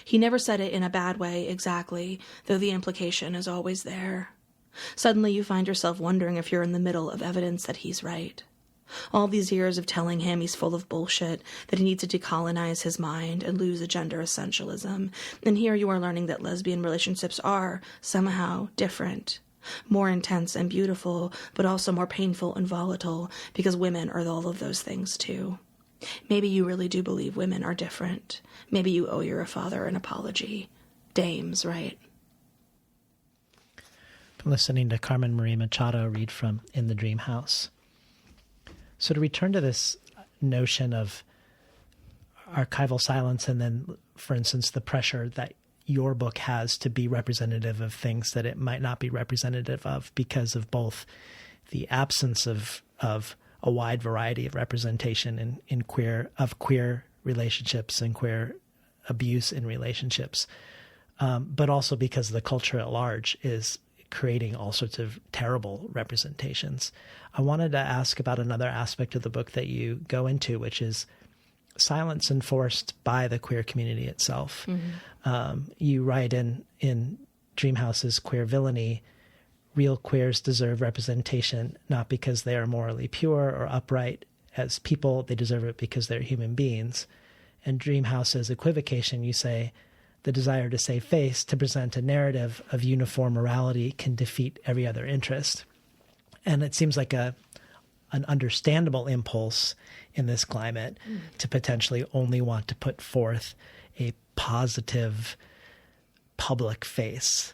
He never said it in a bad way exactly, though the implication is always there. Suddenly you find yourself wondering if you're in the middle of evidence that he's right. All these years of telling him he's full of bullshit, that he needs to decolonize his mind and lose a gender essentialism, and here you are learning that lesbian relationships are, somehow, different. More intense and beautiful, but also more painful and volatile, because women are all of those things too. Maybe you really do believe women are different. Maybe you owe your father an apology. Dames, right? I'm listening to Carmen Maria Machado read from In the Dream House. So to return to this notion of archival silence and then, for instance, the pressure that your book has to be representative of things that it might not be representative of because of both the absence of a wide variety of representation in queer relationships and queer abuse in relationships, but also because the culture at large is creating all sorts of terrible representations. I wanted to ask about another aspect of the book that you go into, which is silence enforced by the queer community itself. Mm-hmm. You write in Dreamhouse's Queer Villainy, real queers deserve representation not because they are morally pure or upright as people, they deserve it because they're human beings. And Dreamhouse's Equivocation, you say, the desire to save face, to present a narrative of uniform morality can defeat every other interest. And it seems like an understandable impulse in this climate to potentially only want to put forth a positive public face.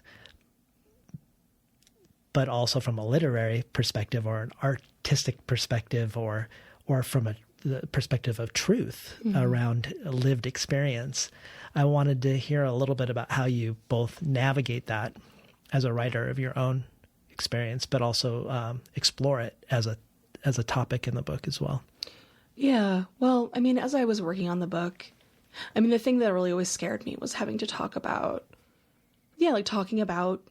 But also from a literary perspective or an artistic perspective or from the perspective of truth around lived experience. I wanted to hear a little bit about how you both navigate that as a writer of your own experience, but also explore it as a topic in the book as well. Yeah, well, I mean, as I was working on the book, I mean, the thing that really always scared me was having to talk about, talking about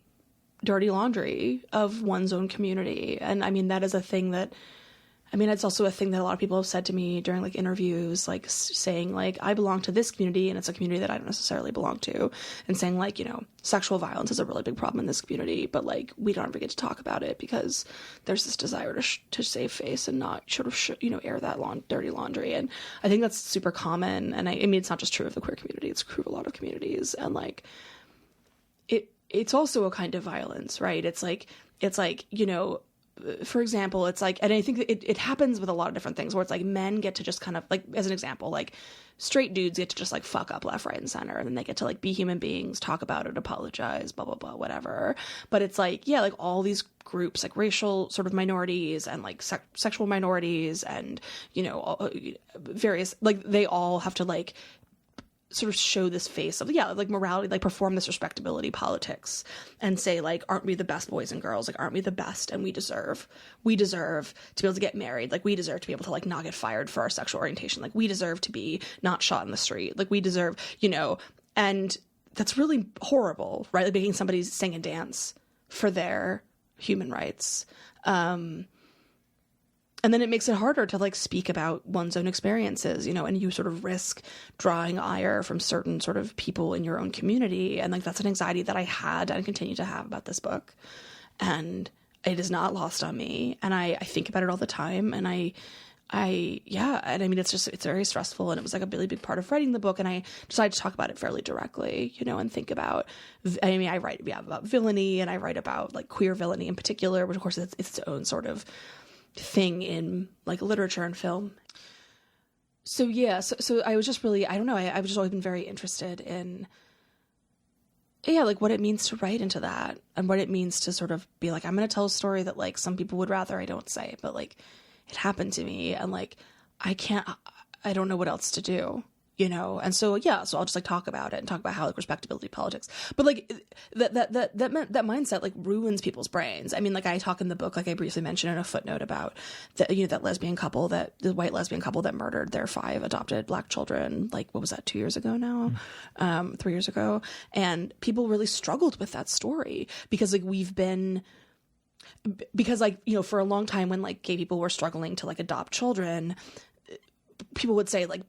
dirty laundry of one's own community. And I mean, that is a thing that I mean, it's also a thing that a lot of people have said to me during like interviews, like saying like, I belong to this community and it's a community that I don't necessarily belong to, and saying like, you know, sexual violence is a really big problem in this community, but like we don't ever get to talk about it because there's this desire to save face and not sort of you know, air that dirty laundry. And I think that's super common. And I mean, it's not just true of the queer community, it's true of a lot of communities. And like it's also a kind of violence, right? It's like, you know, for example, it's like, and I think it happens with a lot of different things where it's like men get to just kind of like, as an example, like straight dudes get to just like fuck up left, right, and center. And then they get to like be human beings, talk about it, apologize, blah, blah, blah, whatever. But it's like, yeah, like all these groups, like racial sort of minorities and like sexual minorities and, you know, various, like they all have to like sort of show this face of, yeah, like morality, like perform this respectability politics and say like, aren't we the best boys and girls? Like, aren't we the best? And we deserve to be able to get married. Like we deserve to be able to like not get fired for our sexual orientation. Like we deserve to be not shot in the street. Like we deserve, you know, and that's really horrible, right? Like making somebody sing and dance for their human rights. And then it makes it harder to like speak about one's own experiences, you know, and you sort of risk drawing ire from certain sort of people in your own community. And like, that's an anxiety that I had and continue to have about this book. And it is not lost on me. And I think about it all the time. And yeah. And I mean, it's very stressful. And it was like a really big part of writing the book. And I decided to talk about it fairly directly, you know, and think about, I mean, I write about villainy and I write about like queer villainy in particular, which of course it's its own sort of thing in like literature and film. So yeah, so I was just really, I don't know, I've just always been very interested in, yeah, like what it means to write into that and what it means to sort of be like, I'm going to tell a story that like some people would rather I don't say, but like it happened to me and like I don't know what else to do, you know? And so, yeah, so I'll just like talk about it and talk about how like respectability politics, but like that mindset like ruins people's brains. I mean, like I talk in the book, like I briefly mentioned in a footnote about the, you know, the white lesbian couple that murdered their 5 adopted Black children. Like, what was that? 2 years ago now? 3 years ago. And people really struggled with that story because like because like, you know, for a long time when like gay people were struggling to like adopt children, people would say like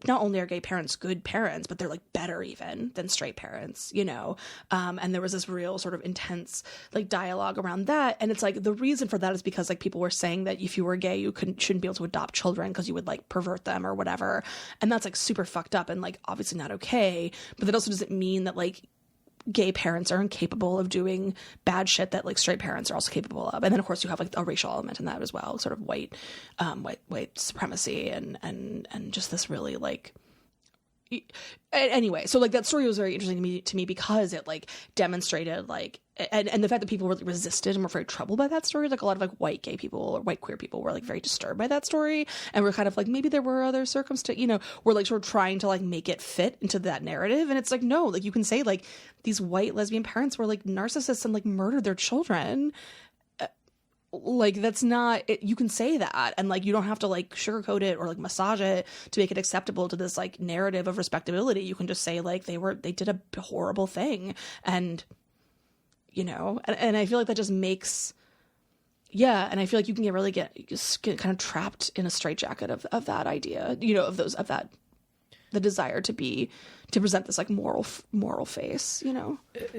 not only are gay parents good parents, but they're like better even than straight parents, you know? And there was this real sort of intense like dialogue around that. And it's like, the reason for that is because like people were saying that if you were gay, you shouldn't be able to adopt children because you would like pervert them or whatever. And that's like super fucked up and like obviously not okay. But that also doesn't mean that like gay parents are incapable of doing bad shit that like straight parents are also capable of. And then of course you have like a racial element in that as well, sort of white supremacy and just this really like, anyway, so like that story was very interesting to me because it like demonstrated like, and the fact that people really resisted and were very troubled by that story, like a lot of like white gay people or white queer people were like very disturbed by that story and were kind of like, maybe there were other circumstances, you know, we're like sort of trying to like make it fit into that narrative. And it's like, no, like you can say like these white lesbian parents were like narcissists and like murdered their children. Like that's not it, you can say that and like you don't have to like sugarcoat it or like massage it to make it acceptable to this like narrative of respectability. You can just say like they did a horrible thing and you know and I feel like that just makes and I feel like you can get kind of trapped in a straitjacket of that idea, you know, of that the desire to present this like moral face, you know.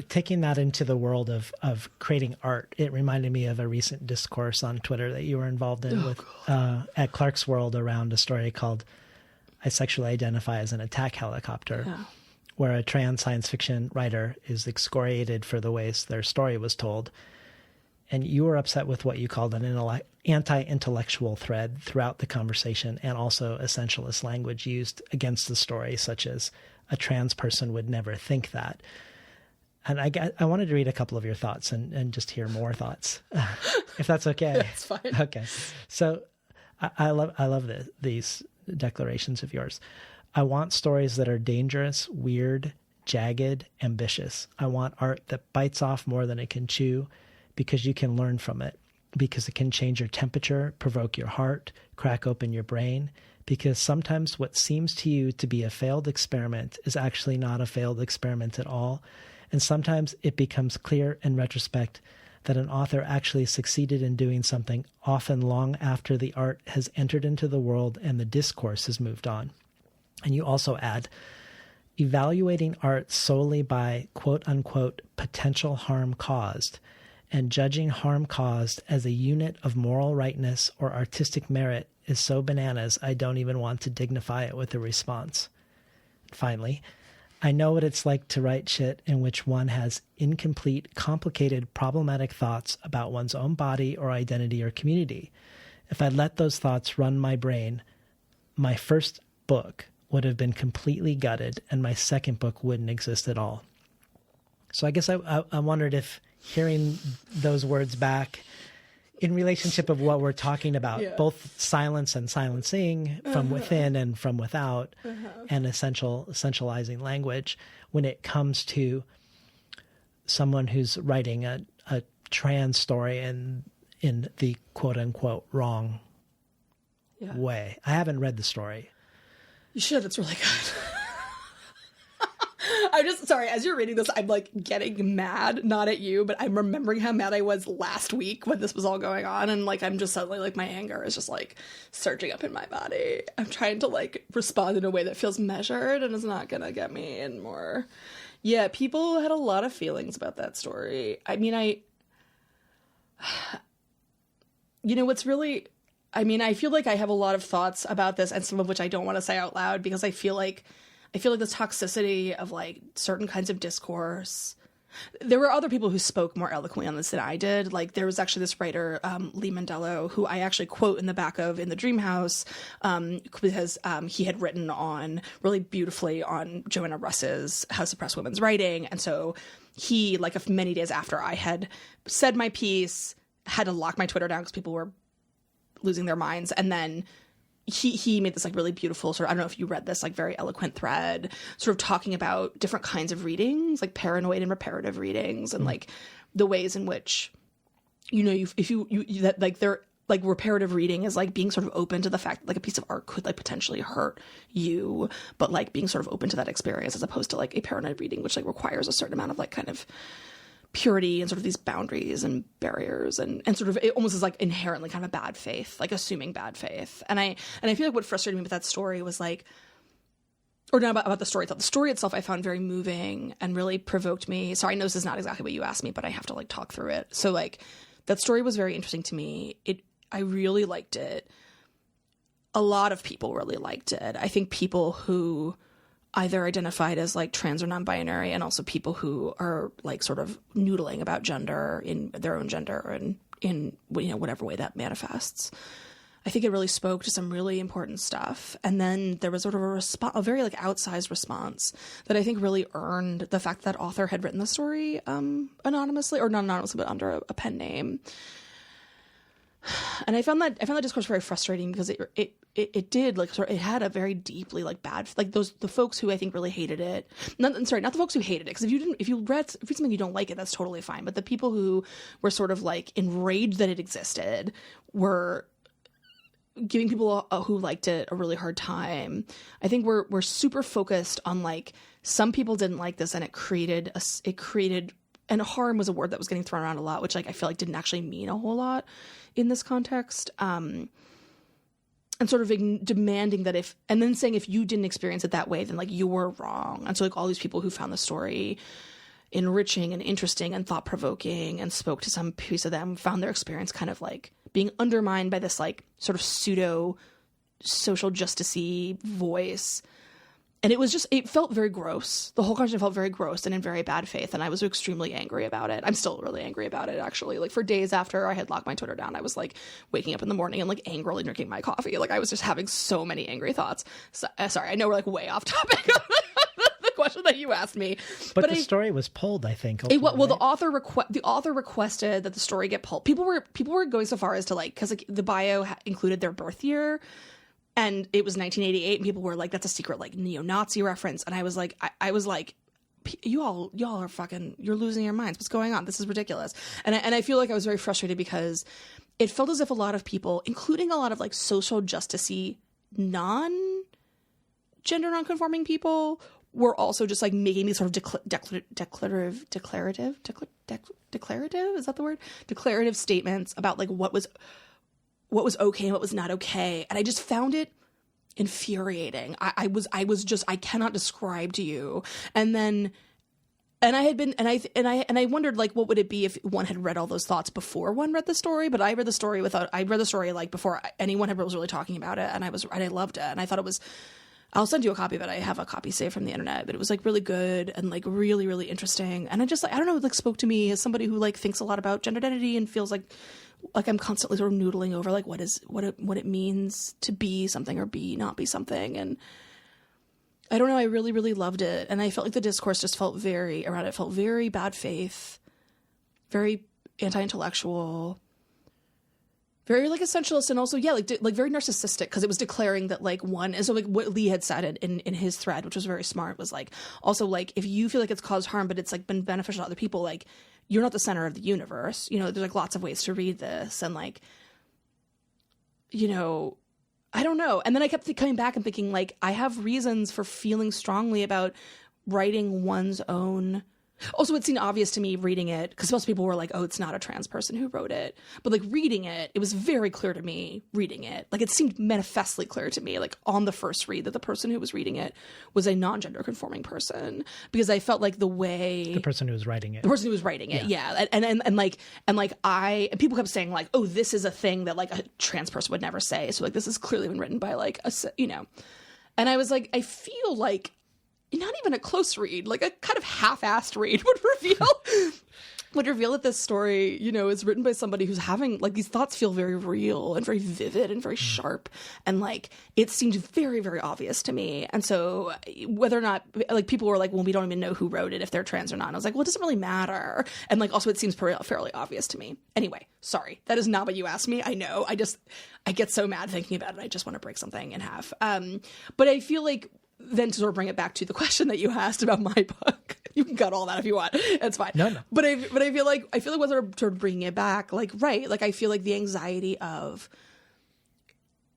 Taking that into the world of creating art, it reminded me of a recent discourse on Twitter that you were involved in at Clark's World around a story called I Sexually Identify as an Attack Helicopter, where a trans science fiction writer is excoriated for the ways their story was told. And you were upset with what you called an anti-intellectual thread throughout the conversation and also essentialist language used against the story, such as a trans person would never think that. And I wanted to read a couple of your thoughts and just hear more thoughts, if that's okay. That's fine. Okay. So I love these declarations of yours. I want stories that are dangerous, weird, jagged, ambitious. I want art that bites off more than it can chew, because you can learn from it, because it can change your temperature, provoke your heart, crack open your brain, because sometimes what seems to you to be a failed experiment is actually not a failed experiment at all. And sometimes it becomes clear in retrospect that an author actually succeeded in doing something often long after the art has entered into the world and the discourse has moved on. And you also add, evaluating art solely by quote-unquote potential harm caused and judging harm caused as a unit of moral rightness or artistic merit is so bananas I don't even want to dignify it with a response. Finally, I know what it's like to write shit in which one has incomplete, complicated, problematic thoughts about one's own body or identity or community. If I let those thoughts run my brain, my first book would have been completely gutted and my second book wouldn't exist at all. So I guess I wondered if hearing those words back in relationship of what we're talking about, both silence and silencing from within and from without, and essentializing language, when it comes to someone who's writing a trans story in the quote unquote wrong way. I haven't read the story. You should. It's really good. I'm just sorry. As you're reading this, I'm like getting mad, not at you, but I'm remembering how mad I was last week when this was all going on. And like, I'm just suddenly like, my anger is just like surging up in my body. I'm trying to like respond in a way that feels measured and is not going to get me in more. Yeah. People had a lot of feelings about that story. I mean, what's really, I feel like I have a lot of thoughts about this and some of which I don't want to say out loud because I feel like the toxicity of like certain kinds of discourse. There were other people who spoke more eloquently on this than I did. Like there was actually this writer, Lee Mandello, who I actually quote in the back of In the Dream House, because he had written on really beautifully on Joanna Russ's How to Suppress Women's Writing. And so he, like many days after I had said my piece, had to lock my Twitter down because people were losing their minds. And then he made this like really beautiful sort of, I don't know if you read this, like very eloquent thread sort of talking about different kinds of readings, like paranoid and reparative readings, and like the ways in which, that like they're like reparative reading is like being sort of open to the fact that like a piece of art could like potentially hurt you, but like being sort of open to that experience as opposed to like a paranoid reading, which like requires a certain amount of like kind of purity and sort of these boundaries and barriers and sort of it almost is like inherently kind of bad faith, like assuming bad faith. And I feel like what frustrated me with that story was like, or not about the story itself. The story itself I found very moving and really provoked me. Sorry, I know this is not exactly what you asked me, but I have to like talk through it. So like that story was very interesting to me. I really liked it. A lot of people really liked it. I think people who either identified as like trans or non-binary, and also people who are like sort of noodling about gender in their own gender and in whatever way that manifests. I think it really spoke to some really important stuff. And then there was sort of a very like outsized response that I think really earned the fact that author had written the story anonymously, or not anonymously, but under a pen name. And I found that discourse very frustrating because it did like sort of, it had a very deeply like bad, like the folks who I think really hated it. Not the folks who hated it, because if you read something you don't like it, that's totally fine. But the people who were sort of like enraged that it existed were giving people who liked it a really hard time. I think we're super focused on like some people didn't like this and it created and harm was a word that was getting thrown around a lot, which like I feel like didn't actually mean a whole lot in this context. And sort of demanding that and then saying if you didn't experience it that way, then like you were wrong. And so like all these people who found the story enriching and interesting and thought-provoking and spoke to some piece of them found their experience kind of like being undermined by this like sort of pseudo social justice-y voice. And it felt very gross. The whole conversation felt very gross and in very bad faith. And I was extremely angry about it. I'm still really angry about it, actually. Like for days after I had locked my Twitter down, I was like waking up in the morning and like angrily drinking my coffee. Like I was just having so many angry thoughts. So, sorry, I know we're like way off topic. The question that you asked me. But the story was pulled, I think. Well, right? the author requested that the story get pulled. People were going so far as to like, because like the bio included their birth year. And it was 1988, and people were like, "That's a secret, like neo-Nazi reference." And I was like, "I was like, y'all are fucking, you're losing your minds. What's going on? This is ridiculous." And I feel like I was very frustrated because it felt as if a lot of people, including a lot of like social justice-y, non-trans gender nonconforming people were also just like making these sort of declarative, is that the word? Declarative statements about like what was okay and what was not okay. And I just found it infuriating. I cannot describe to you. And I wondered like what would it be if one had read all those thoughts before one read the story, but I read the story like before anyone was really talking about it, and I loved it, and I thought it was. I'll send you a copy, but I have a copy saved from the internet. But it was like really good and like really, really interesting. And I just like, I don't know, it like spoke to me as somebody who like thinks a lot about gender identity and feels like I'm constantly sort of noodling over like what it means to be something or not be something. And I don't know, I really, really loved it. And I felt like the discourse just felt very bad faith, very anti-intellectual, very like essentialist, and also like very narcissistic, because it was declaring that like one is so like what Lee had said in his thread, which was very smart, was like also like if you feel like it's caused harm but it's like been beneficial to other people, like you're not the center of the universe. You know, there's like lots of ways to read this, and like, you know, I don't know. And then I kept coming back and thinking like I have reasons for feeling strongly about writing one's own. Also, it seemed obvious to me reading it, because most people were like, oh, it's not a trans person who wrote it. But like reading it, it was very clear to me reading it. Like it seemed manifestly clear to me, like on the first read, that the person who was reading it was a non-gender conforming person, because I felt like the person who was writing it. Yeah. And people kept saying like, oh, this is a thing that like a trans person would never say. So like this has clearly been written by like and I was like, I feel like not even a close read, like a kind of half-assed read would reveal that this story, you know, is written by somebody who's having like these thoughts feel very real and very vivid and very sharp, and like it seemed very, very obvious to me. And so whether or not like people were like, well, we don't even know who wrote it, if they're trans or not, and I was like, well, it doesn't really matter. And like also it seems fairly obvious to me. Anyway, sorry, that is not what you asked me. I know, I get so mad thinking about it, I just want to break something in half. But I feel like then to sort of bring it back to the question that you asked about my book, you can cut all that if you want. It's fine. No. But I feel like whether sort of bringing it back, like, right. Like I feel like the anxiety of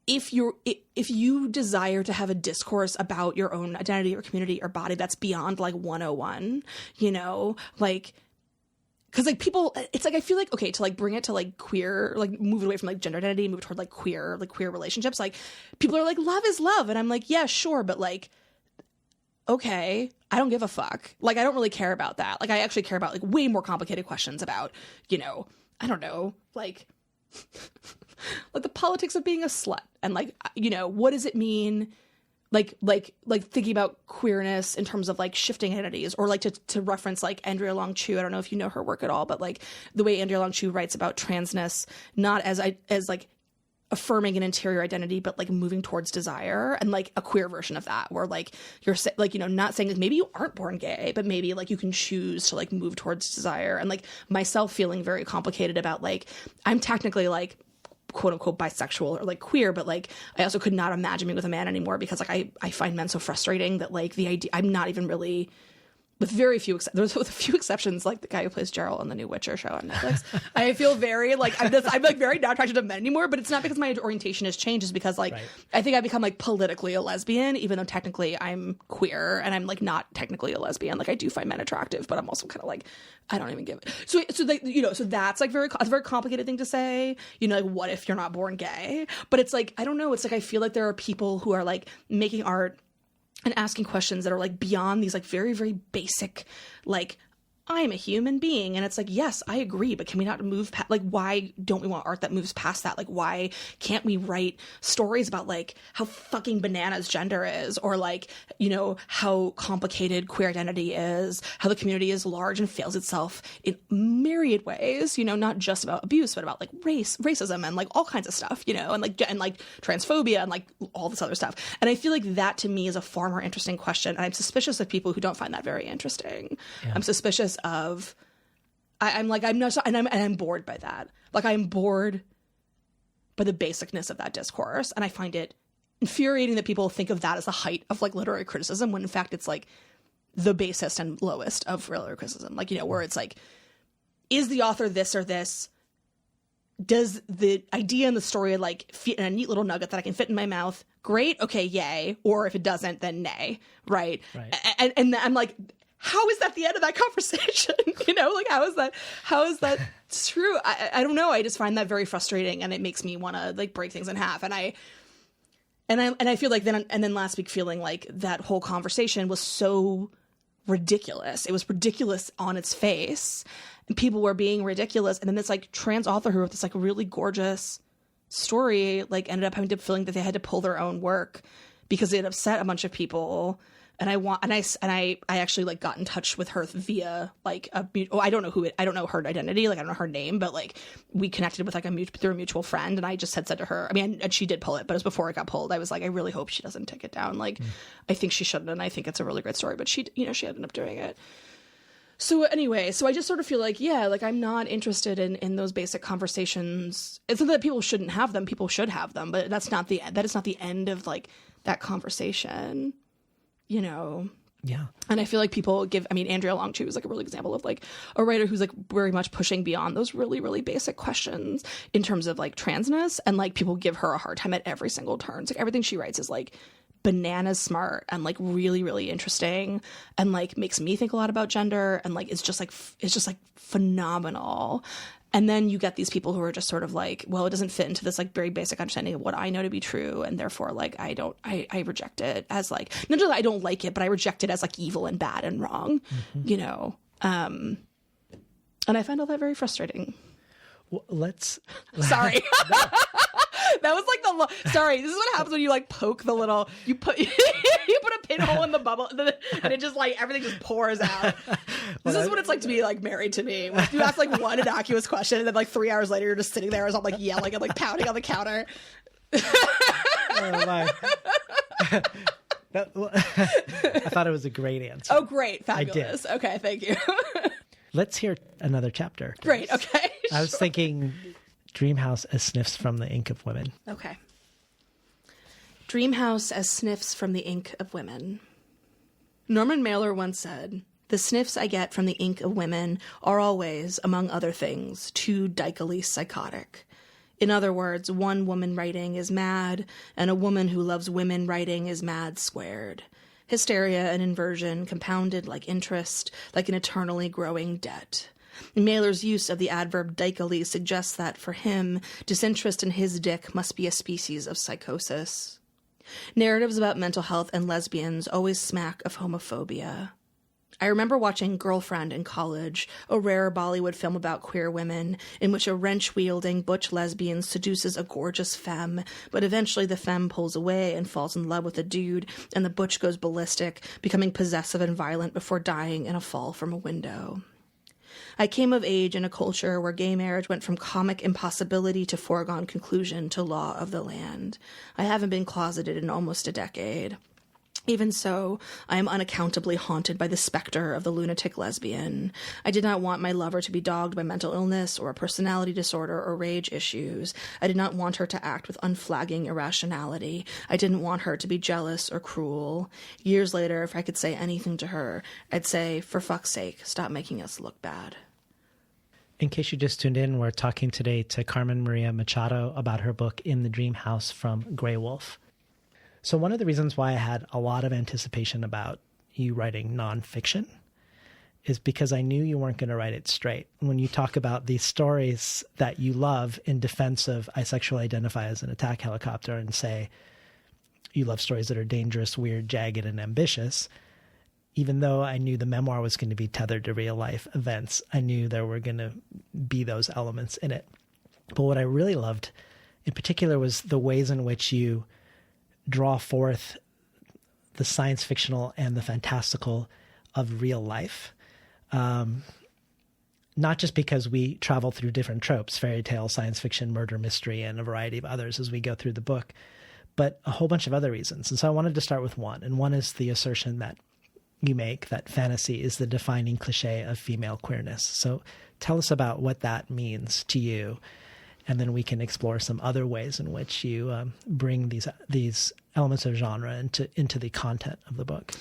if you desire to have a discourse about your own identity or community or body that's beyond like 101, you know, like, because like people, it's like I feel like, okay, to like bring it to like queer, like move away from like gender identity, move toward like queer relationships, like people are like, love is love, and I'm like, yeah, sure, but like, okay, I don't give a fuck. Like I don't really care about that. Like I actually care about like way more complicated questions about, you know, I don't know, like like the politics of being a slut, and like, you know, what does it mean? Like thinking about queerness in terms of like shifting identities, or like to reference like Andrea Long Chu. I don't know if you know her work at all, but like the way Andrea Long Chu writes about transness, not as like affirming an interior identity, but like moving towards desire, and like a queer version of that, where like you're like, you know, not saying like maybe you aren't born gay, but maybe like you can choose to like move towards desire. And like myself feeling very complicated about like I'm technically like quote unquote bisexual or like queer, but like I also could not imagine being with a man anymore, because like I find men so frustrating that like the idea, I'm not even really, with a few exceptions, like the guy who plays Geralt on the new Witcher show on Netflix, I feel very like I'm like very not attracted to men anymore. But it's not because my orientation has changed, it's because like right. I think I've become like politically a lesbian, even though technically I'm queer, and I'm like not technically a lesbian. Like I do find men attractive, but I'm also kind of like I don't even give it. So like, you know, so that's like it's a very complicated thing to say. You know, like what if you're not born gay? But it's like I don't know. It's like I feel like there are people who are like making art and asking questions that are like beyond these like very, very basic, like, I'm a human being. And it's like, yes, I agree, but can we not move past, like, why don't we want art that moves past that? Like, why can't we write stories about like how fucking bananas gender is, or like, you know, how complicated queer identity is, how the community is large and fails itself in myriad ways, you know, not just about abuse, but about like racism and like all kinds of stuff, you know, and like transphobia and like all this other stuff. And I feel like that to me is a far more interesting question. And I'm suspicious of people who don't find that very interesting. Yeah. I'm suspicious of I'm bored by that. Like I'm bored by the basicness of that discourse, and I find it infuriating that people think of that as the height of like literary criticism, when in fact it's like the basest and lowest of literary criticism. Like, you know, where it's like, is the author this or this? Does the idea in the story like fit in a neat little nugget that I can fit in my mouth? great, okay, yay. Or if it doesn't, then nay, right? And I'm like, how is that the end of that conversation? Like, how is that true? I don't know. I just find that very frustrating, and it makes me want to like break things in half. And I feel like then last week feeling like that whole conversation was so ridiculous. It was ridiculous on its face, and people were being ridiculous. And then this like trans author who wrote this like really gorgeous story like ended up having to feeling that they had to pull their own work because it upset a bunch of people. And I actually like got in touch with her via like I don't know her identity, like I don't know her name, but like we connected with like through a mutual friend, and I just had said to her, I mean, and she did pull it, but it was before it got pulled. I was like, I really hope she doesn't take it down. Like I think she shouldn't, and I think it's a really great story, but she ended up doing it. So anyway, I just sort of feel like, yeah, like I'm not interested in those basic conversations. It's not that people shouldn't have them; people should have them, but that is not the end of like that conversation. Yeah. And I feel like people Andrea Longchu is like a really example of like a writer who's like very much pushing beyond those really, really basic questions in terms of like transness, and like people give her a hard time at every single turn. It's like everything she writes is like bananas smart and like really, really interesting, and like makes me think a lot about gender, and like it's just like phenomenal. And then you get these people who are just sort of like, well, it doesn't fit into this like very basic understanding of what I know to be true, and therefore like I reject it as like, not just that I don't like it, but I reject it as like evil and bad and wrong, and I find all that very frustrating. Well, Sorry. That was like sorry, this is what happens when you like poke the little, you put a pinhole in the bubble and it just like everything just pours out. This is what it's like to be like married to me. You ask like one innocuous question, and then like 3 hours later you're just sitting there as I'm like yelling and like pounding on the counter. Oh my. I thought it was a great answer. Oh great, fabulous. I did. Okay, thank you. Let's hear another chapter. Great, okay. I was thinking Dreamhouse as sniffs from the ink of women. Okay. Dreamhouse as sniffs from the ink of women. Norman Mailer once said, "The sniffs I get from the ink of women are always, among other things, too dically psychotic. In other words, one woman writing is mad, and a woman who loves women writing is mad squared. Hysteria and inversion compounded like interest, like an eternally growing debt." Mailer's use of the adverb dically suggests that, for him, disinterest in his dick must be a species of psychosis. Narratives about mental health and lesbians always smack of homophobia. I remember watching Girlfriend in college, a rare Bollywood film about queer women, in which a wrench-wielding butch lesbian seduces a gorgeous femme, but eventually the femme pulls away and falls in love with a dude, and the butch goes ballistic, becoming possessive and violent before dying in a fall from a window. I came of age in a culture where gay marriage went from comic impossibility to foregone conclusion to law of the land. I haven't been closeted in almost a decade. Even so, I am unaccountably haunted by the specter of the lunatic lesbian. I did not want my lover to be dogged by mental illness or a personality disorder or rage issues. I did not want her to act with unflagging irrationality. I didn't want her to be jealous or cruel. Years later, if I could say anything to her, I'd say, for fuck's sake, stop making us look bad. In case you just tuned in, we're talking today to Carmen Maria Machado about her book In the Dream House from Grey Wolf. So one of the reasons why I had a lot of anticipation about you writing nonfiction is because I knew you weren't going to write it straight. When you talk about these stories that you love in defense of I sexually identify as an attack helicopter and say you love stories that are dangerous, weird, jagged, and ambitious, even though I knew the memoir was going to be tethered to real life events, I knew there were going to be those elements in it. But what I really loved in particular was the ways in which you draw forth the science fictional and the fantastical of real life. Not just because we travel through different tropes, fairy tale, science fiction, murder, mystery, and a variety of others as we go through the book, but a whole bunch of other reasons. And so I wanted to start with one. And one is the assertion that you make that fantasy is the defining cliche of female queerness. So tell us about what that means to you. And then we can explore some other ways in which you bring these elements of genre into the content of the book.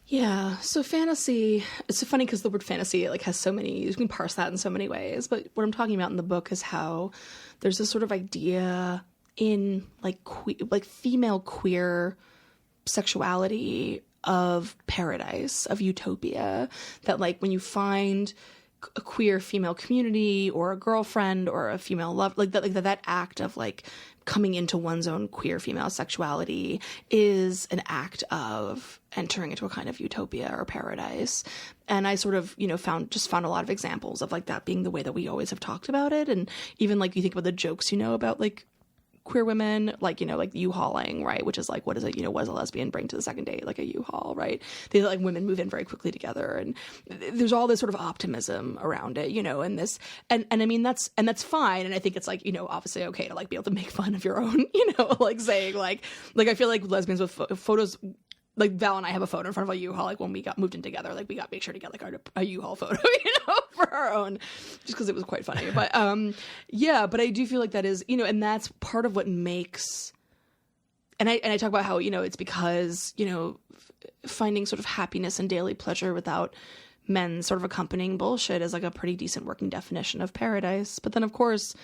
Yeah. So fantasy, it's so funny because the word fantasy like has so many, you can parse that in so many ways. But what I'm talking about in the book is how there's this sort of idea in like female queer sexuality of paradise, of utopia, that like when you find a queer female community or a girlfriend or a female love, like that act of like coming into one's own queer female sexuality is an act of entering into a kind of utopia or paradise. And I sort of, found a lot of examples of like that being the way that we always have talked about it. And even like you think about the jokes, about like queer women, like, like U-hauling, right? Which is like, what is it? What does a lesbian bring to the second date? Like a U-haul, right? They like women move in very quickly together. And there's all this sort of optimism around it, and this, and I mean, that's fine. And I think it's like, obviously okay to like be able to make fun of your own, like saying like I feel like lesbians with photos, like Val and I have a photo in front of a U-Haul, like when we got moved in together, like we got make sure to get like a U-Haul photo, for our own, just because it was quite funny. But yeah, but I do feel like that is, and that's part of what makes, and I talk about how, it's because, finding sort of happiness and daily pleasure without men sort of accompanying bullshit is like a pretty decent working definition of paradise. But then of course,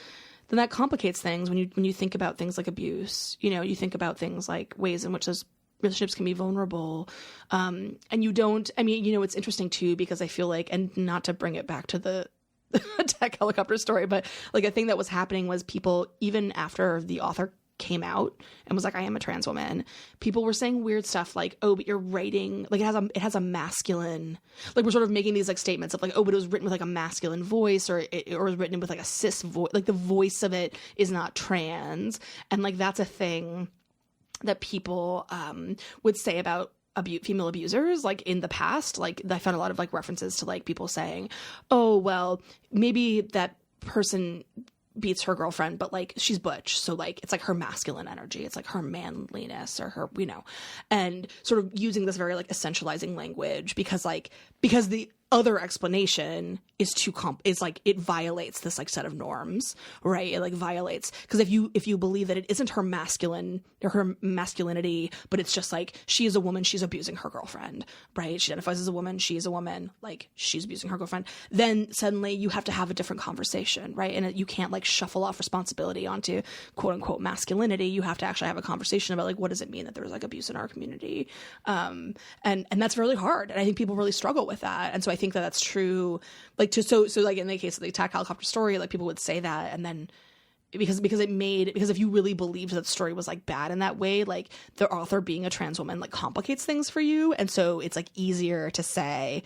then that complicates things when you think about things like abuse, you think about things like ways in which those relationships can be vulnerable. And you don't, I mean, it's interesting too, because I feel like, and not to bring it back to the tech helicopter story, but like a thing that was happening was people, even after the author came out and was like, I am a trans woman, people were saying weird stuff like, oh, but you're writing, like it has a masculine, like we're sort of making these like statements of like, oh, but it was written with like a masculine voice, or it was written with like a cis voice, like the voice of it is not trans. And like, that's a thing that people would say about female abusers, like in the past. Like I found a lot of like references to like people saying, oh, well, maybe that person beats her girlfriend, but like she's butch, so like it's like her masculine energy, it's like her manliness or her, and sort of using this very like essentializing language because the other explanation is is like it violates this like set of norms, right? It like violates, because if you believe that it isn't her masculine or her masculinity, but it's just like she is a woman, she's abusing her girlfriend, right? She identifies as a woman, she is a woman, like she's abusing her girlfriend, then suddenly you have to have a different conversation, right? And you can't like shuffle off responsibility onto quote unquote masculinity. You have to actually have a conversation about like, what does it mean that there was like abuse in our community? And that's really hard, and I think people really struggle with that. And so I think that that's true, like so like in the case of the attack helicopter story, like people would say that, and then because if you really believed that the story was like bad in that way, like the author being a trans woman like complicates things for you, and so it's like easier to say,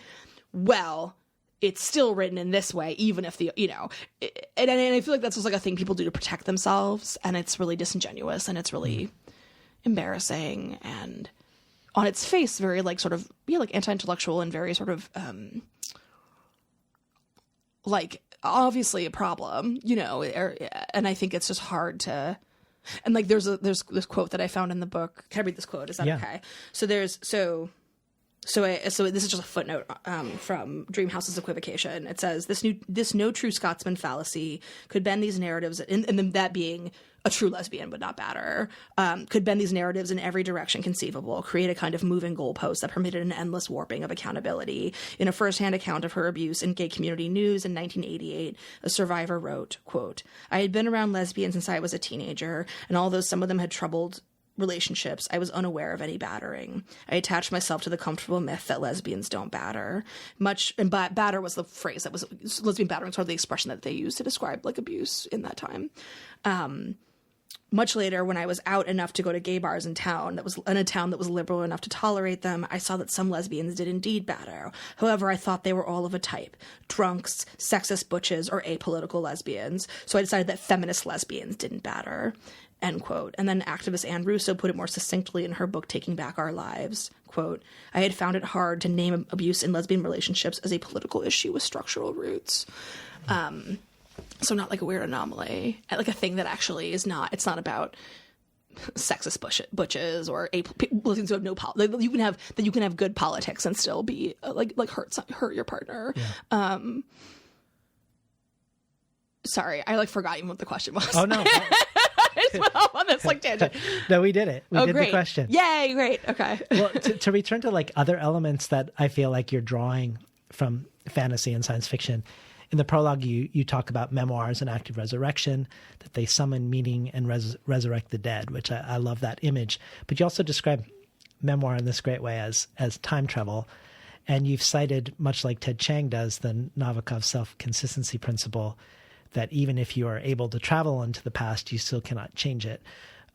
well, it's still written in this way, even if the and I feel like that's just like a thing people do to protect themselves, and it's really disingenuous, and it's really embarrassing, and on its face very like sort of like anti-intellectual, and very sort of like obviously a problem, and I think it's just hard to, and like there's this quote that I found in the book. Can I read this quote? Is that okay? So So this is just a footnote from Dream House's equivocation. It says, this no true Scotsman fallacy could bend these narratives, and then that being a true lesbian but not batter, could bend these narratives in every direction conceivable, create a kind of moving goalpost that permitted an endless warping of accountability. In a first-hand account of her abuse in Gay Community News in 1988, a survivor wrote, quote, I had been around lesbians since I was a teenager, and although some of them had troubled relationships, I was unaware of any battering. I attached myself to the comfortable myth that lesbians don't batter. Batter was the phrase that was, lesbian battering, sort of the expression that they used to describe like abuse in that time. Much later, when I was out enough to go to gay bars in a town that was liberal enough to tolerate them, I saw that some lesbians did indeed batter. However, I thought they were all of a type: drunks, sexist butches, or apolitical lesbians. So I decided that feminist lesbians didn't batter. End quote. And then activist Anne Russo put it more succinctly in her book, Taking Back Our Lives. Quote, I had found it hard to name abuse in lesbian relationships as a political issue with structural roots. So not like a weird anomaly, like a thing that actually is not, it's not about sexist butches or lesbians who have no like you can have good politics and still be like hurt your partner. Yeah. Sorry, I like forgot even what the question was. Oh no. I just went off on this like tangent. No, we did it. We did great. The question. Yay, great. Okay. Well, to return to like other elements that I feel like you're drawing from fantasy and science fiction in the prologue, you talk about memoir as an act of resurrection, that they summon meaning and resurrect the dead, which I love that image. But you also describe memoir in this great way as time travel. And you've cited, much like Ted Chiang does, the Nabokov self-consistency principle, that even if you are able to travel into the past, you still cannot change it.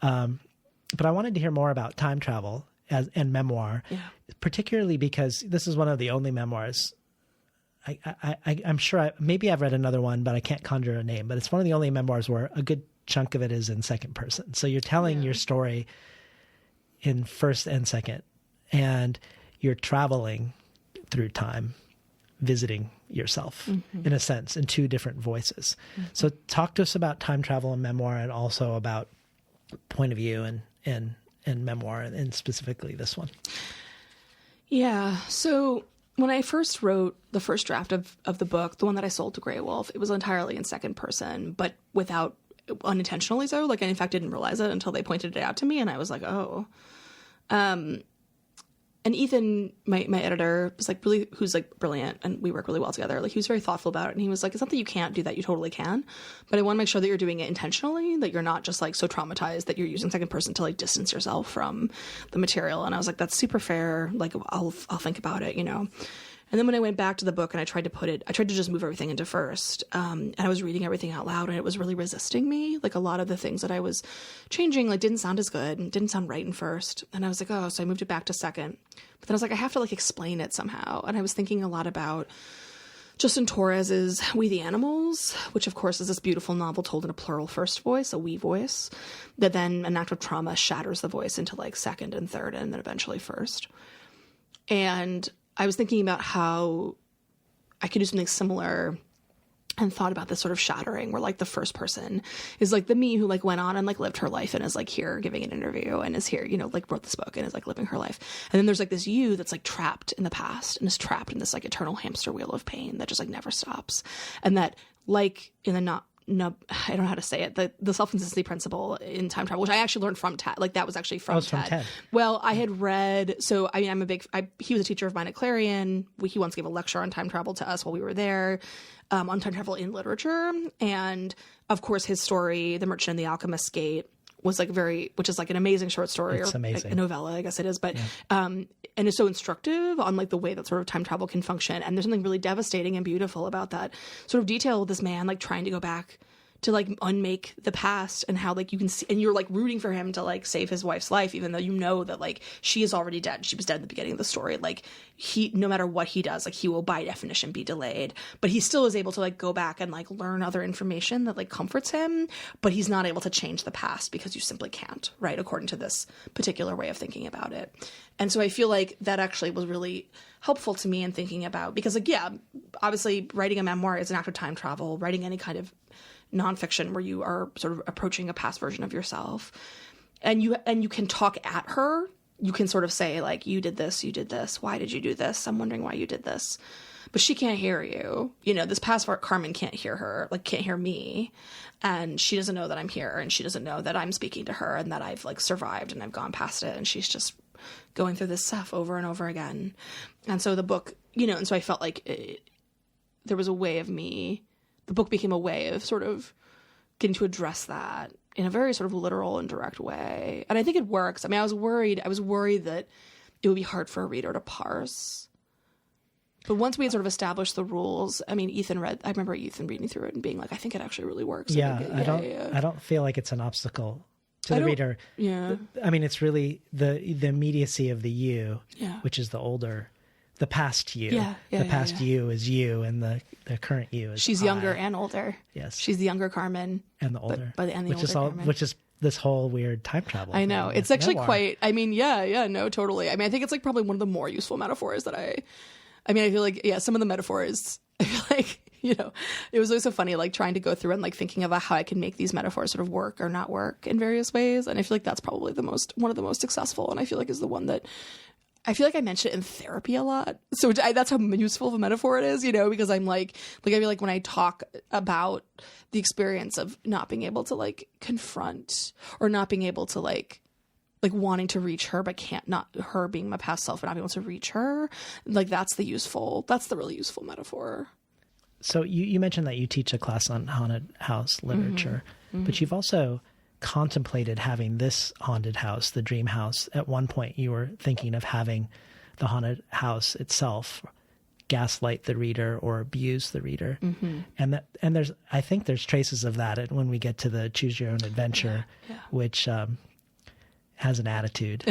But I wanted to hear more about time travel and memoir, particularly because this is one of the only memoirs. I'm sure maybe I've read another one, but I can't conjure a name. But it's one of the only memoirs where a good chunk of it is in second person. So you're telling your story in first and second, and you're traveling through time, visiting yourself in a sense, in two different voices. So talk to us about time travel and memoir, and also about point of view and memoir, and specifically this one. Yeah. So when I first wrote the first draft of the book, the one that I sold to Grey Wolf, it was entirely in second person, but without unintentionally so. Like, I in fact didn't realize it until they pointed it out to me, and I was like, oh. And Ethan, my editor, was like really, who's like brilliant, and we work really well together. Like, he was very thoughtful about it, and he was like, it's not that you can't do that, you totally can, but I want to make sure that you're doing it intentionally, that you're not just like so traumatized that you're using second person to like distance yourself from the material. And I was like, that's super fair. Like, I'll think about it, you know. And then when I went back to the book and I tried to just move everything into first. And I was reading everything out loud, and it was really resisting me. Like, a lot of the things that I was changing, like, didn't sound as good and didn't sound right in first. And I was like, oh, so I moved it back to second. But then I was like, I have to like explain it somehow. And I was thinking a lot about Justin Torres's We the Animals, which of course is this beautiful novel told in a plural first voice, a we voice, that then an act of trauma shatters the voice into like second and third and then eventually first. And I was thinking about how I could do something similar, and thought about this sort of shattering where like the first person is like the me who like went on and like lived her life and is like here giving an interview and is here, you know, like wrote this book and is like living her life. And then there's like this you that's like trapped in the past and is trapped in this like eternal hamster wheel of pain that just like never stops. And that, like in the I don't know how to say it, the self-consistency principle in time travel, which I actually learned from Ted. Like, that was actually from Ted. Well, I had read, so I mean, he was a teacher of mine at Clarion. He once gave a lecture on time travel to us while we were there, on time travel in literature. And of course, his story, The Merchant and the Alchemist's Gate, was like which is like an amazing short story, it's or amazing. A novella, I guess it is, but and it's so instructive on like the way that sort of time travel can function. And there's something really devastating and beautiful about that sort of detail of this man like trying to go back to like unmake the past, and how like you can see, and you're like rooting for him to like save his wife's life, even though you know that like she is already dead. She was dead at the beginning of the story. Like, he, no matter what he does, like he will by definition be delayed, but he still is able to like go back and like learn other information that like comforts him, but he's not able to change the past because you simply can't, right? According to this particular way of thinking about it. And so I feel like that actually was really helpful to me in thinking about, because like, yeah, obviously writing a memoir is an act of time travel, writing any kind of nonfiction where you are sort of approaching a past version of yourself, and you can talk at her. You can sort of say like, you did this, why did you do this, I'm wondering why you did this, but she can't hear you, you know. This past Carmen can't hear her, like can't hear me, and she doesn't know that I'm here, and she doesn't know that I'm speaking to her and that I've like survived and I've gone past it, and she's just going through this stuff over and over again. And so the book, you know, and so I felt like there was a way of me, the book became a way of sort of getting to address that in a very sort of literal and direct way. And I think it works. I mean, I was worried that it would be hard for a reader to parse. But once we had sort of established the rules, I mean, I remember Ethan reading through it and being like, I think it actually really works. Yeah, I don't feel like it's an obstacle to the reader. Yeah. I mean, it's really the immediacy of the you, which is the past you. The past you is you, and the current you is she's younger and older. Yes. She's the younger Carmen. And the older. Carmen. Which is this whole weird time travel. I know. It's actually quite, I mean, no, totally. I mean, I think it's like probably one of the more useful metaphors that I feel like, some of the metaphors, I feel like, you know, it was always so funny, like trying to go through and like thinking about how I can make these metaphors sort of work or not work in various ways. And I feel like that's probably one of the most successful. And I feel like is the one that I feel like I mention it in therapy a lot. So that's how useful of a metaphor it is, you know, because I'm like I feel like when I talk about the experience of not being able to like confront, or not being able to like wanting to reach her, but not her being my past self and not being able to reach her, like that's the really useful metaphor. So you mentioned that you teach a class on haunted house literature, but you've also contemplated having this haunted house, the dream house. At one point you were thinking of having the haunted house itself gaslight the reader or abuse the reader. And I think there's traces of that when we get to the choose your own adventure, which has an attitude.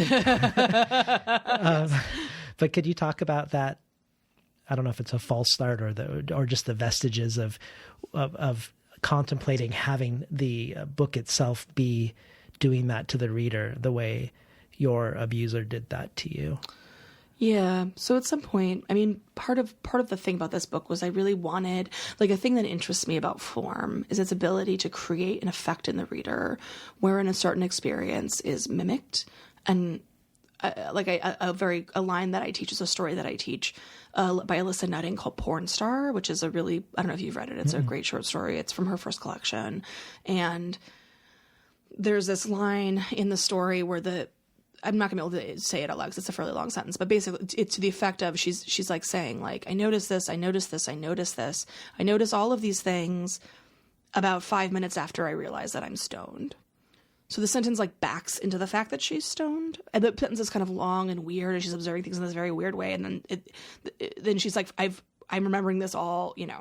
But could you talk about that? I don't know if it's a false start or just the vestiges of contemplating having the book itself be doing that to the reader the way your abuser did that to you. Yeah. So at some point, I mean, part of the thing about this book was I really wanted, like, a thing that interests me about form is its ability to create an effect in the reader wherein a certain experience is mimicked. And a line that I teach is a story that I teach by Alyssa Nutting called Porn Star, which is I don't know if you've read it. It's a great short story. It's from her first collection. And there's this line in the story where I'm not gonna be able to say it out loud because it's a fairly long sentence, but basically it's to the effect of she's like saying, like, I noticed this, I noticed this, I noticed this. I noticed all of these things about 5 minutes after I realized that I'm stoned. So the sentence like backs into the fact that she's stoned, and the sentence is kind of long and weird, and she's observing things in this very weird way, and then she's like, I'm remembering this all, you know.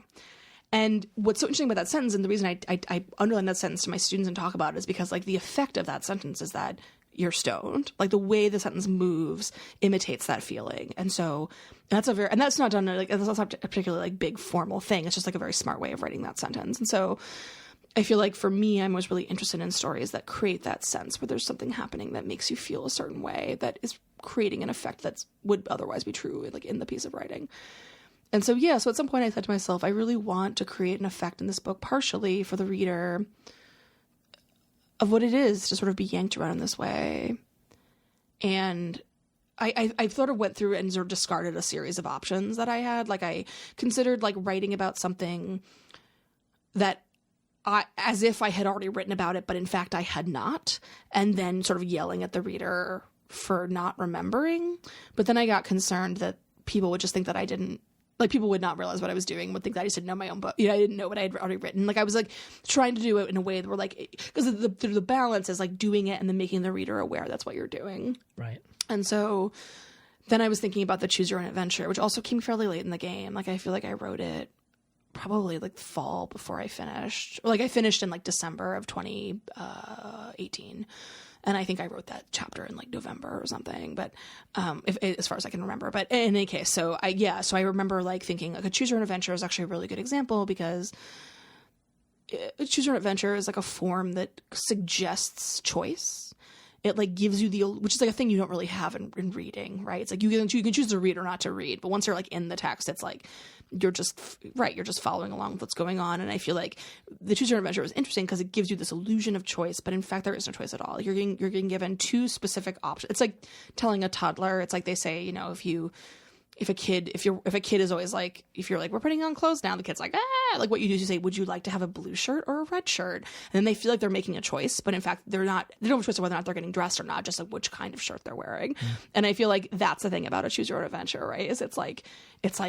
And what's so interesting about that sentence, and the reason I underline that sentence to my students and talk about it, is because, like, the effect of that sentence is that you're stoned. Like, the way the sentence moves imitates that feeling. And so that's not done, like, that's not a particularly, like, big formal thing. It's just, like, a very smart way of writing that sentence. And so I feel like for me, I'm always really interested in stories that create that sense where there's something happening that makes you feel a certain way that is creating an effect that would otherwise be true, like, in the piece of writing. And so, yeah, so at some point I said to myself, I really want to create an effect in this book, partially for the reader, of what it is to sort of be yanked around in this way. And I sort of went through and sort of discarded a series of options that I had. Like, I considered, like, writing about something that as if I had already written about it, but in fact I had not, and then sort of yelling at the reader for not remembering. But then I got concerned that people would just think that I didn't, like, people would not realize what I was doing, would think that I just didn't know my own book. You know, I didn't know what I had already written. Like, I was, like, trying to do it in a way that were, like, because the balance is, like, doing it and then making the reader aware that's what you're doing. Right. And so then I was thinking about the Choose Your Own Adventure, which also came fairly late in the game. Like, I feel like I wrote it probably, like, fall before I finished. Or, like, I finished in, like, December of 2018. And I think I wrote that chapter in, like, November or something, but as far as I can remember. But in any case, so I remember, like, thinking, like, a Choose Your Own Adventure is actually a really good example, because Choose Your Own Adventure is, like, a form that suggests choice. It, like, gives you which is, like, a thing you don't really have in reading, right? It's like you can choose to read or not to read, but once you're, like, in the text, it's like you're just following along with what's going on. And I feel like the Choose Your Own Adventure is interesting because it gives you this illusion of choice, but in fact there is no choice at all. You're getting given two specific options. It's like telling a toddler. It's like they say, you know, if a kid is always like, if you're like, we're putting on clothes now, the kid's like, like, what you do is you say, would you like to have a blue shirt or a red shirt? And then they feel like they're making a choice, but in fact they don't have a choice of whether or not they're getting dressed or not, just like which kind of shirt they're wearing. And I feel like that's the thing about a Choose Your Own Adventure, right? Is it's like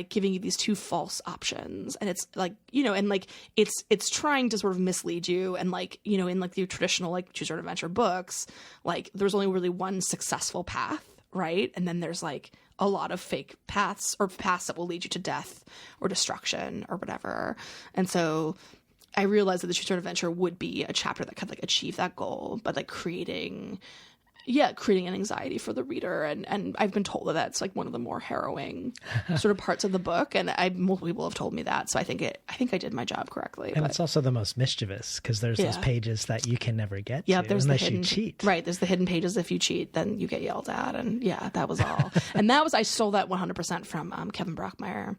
giving you these two false options, and it's like, you know, and like it's trying to sort of mislead you. And, like, you know, in, like, the traditional, like, Choose Your Own Adventure books, like, there's only really one successful path, right? And then there's, like, a lot of fake paths, or paths that will lead you to death or destruction or whatever. And so I realized that the Choose Your Own Adventure would be a chapter that could, like, achieve that goal, but, like, creating an anxiety for the reader. And I've been told that that's, like, one of the more harrowing sort of parts of the book. And multiple people have told me that. So I think I did my job correctly. And it's also the most mischievous, because there's those pages that you can never get to unless you cheat. Right. There's the hidden pages. If you cheat, then you get yelled at. And that was all. And I stole that 100% from Kevin Brockmeyer.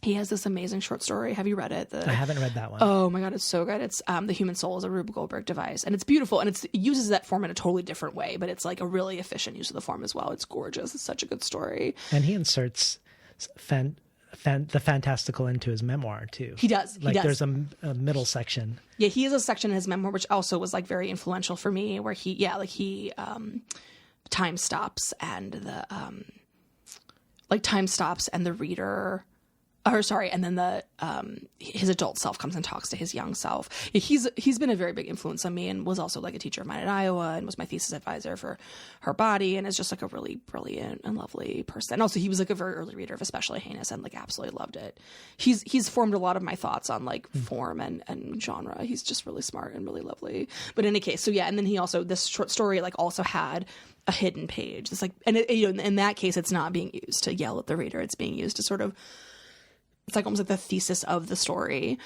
He has this amazing short story. Have you read it? I haven't read that one. Oh my God, it's so good. It's The Human Soul is a Rube Goldberg device. And it's beautiful. And it uses that form in a totally different way, but it's, like, a really efficient use of the form as well. It's gorgeous. It's such a good story. And he inserts the fantastical into his memoir too. He does. There's a middle section. Yeah, he has a section in his memoir, which also was, like, very influential for me, where he time stops and the reader And then his adult self comes and talks to his young self. He's been a very big influence on me and was also like a teacher of mine at Iowa and was my thesis advisor for Her Body and is just like a really brilliant and lovely person. And also he was like a very early reader of Especially Heinous and like absolutely loved it. He's formed a lot of my thoughts on like form and genre. He's just really smart and really lovely. But in any case, so yeah, and then he also, this short story like also had a hidden page. It's like, and in that case, it's not being used to yell at the reader. It's being used to sort of, it's like almost like the thesis of the story,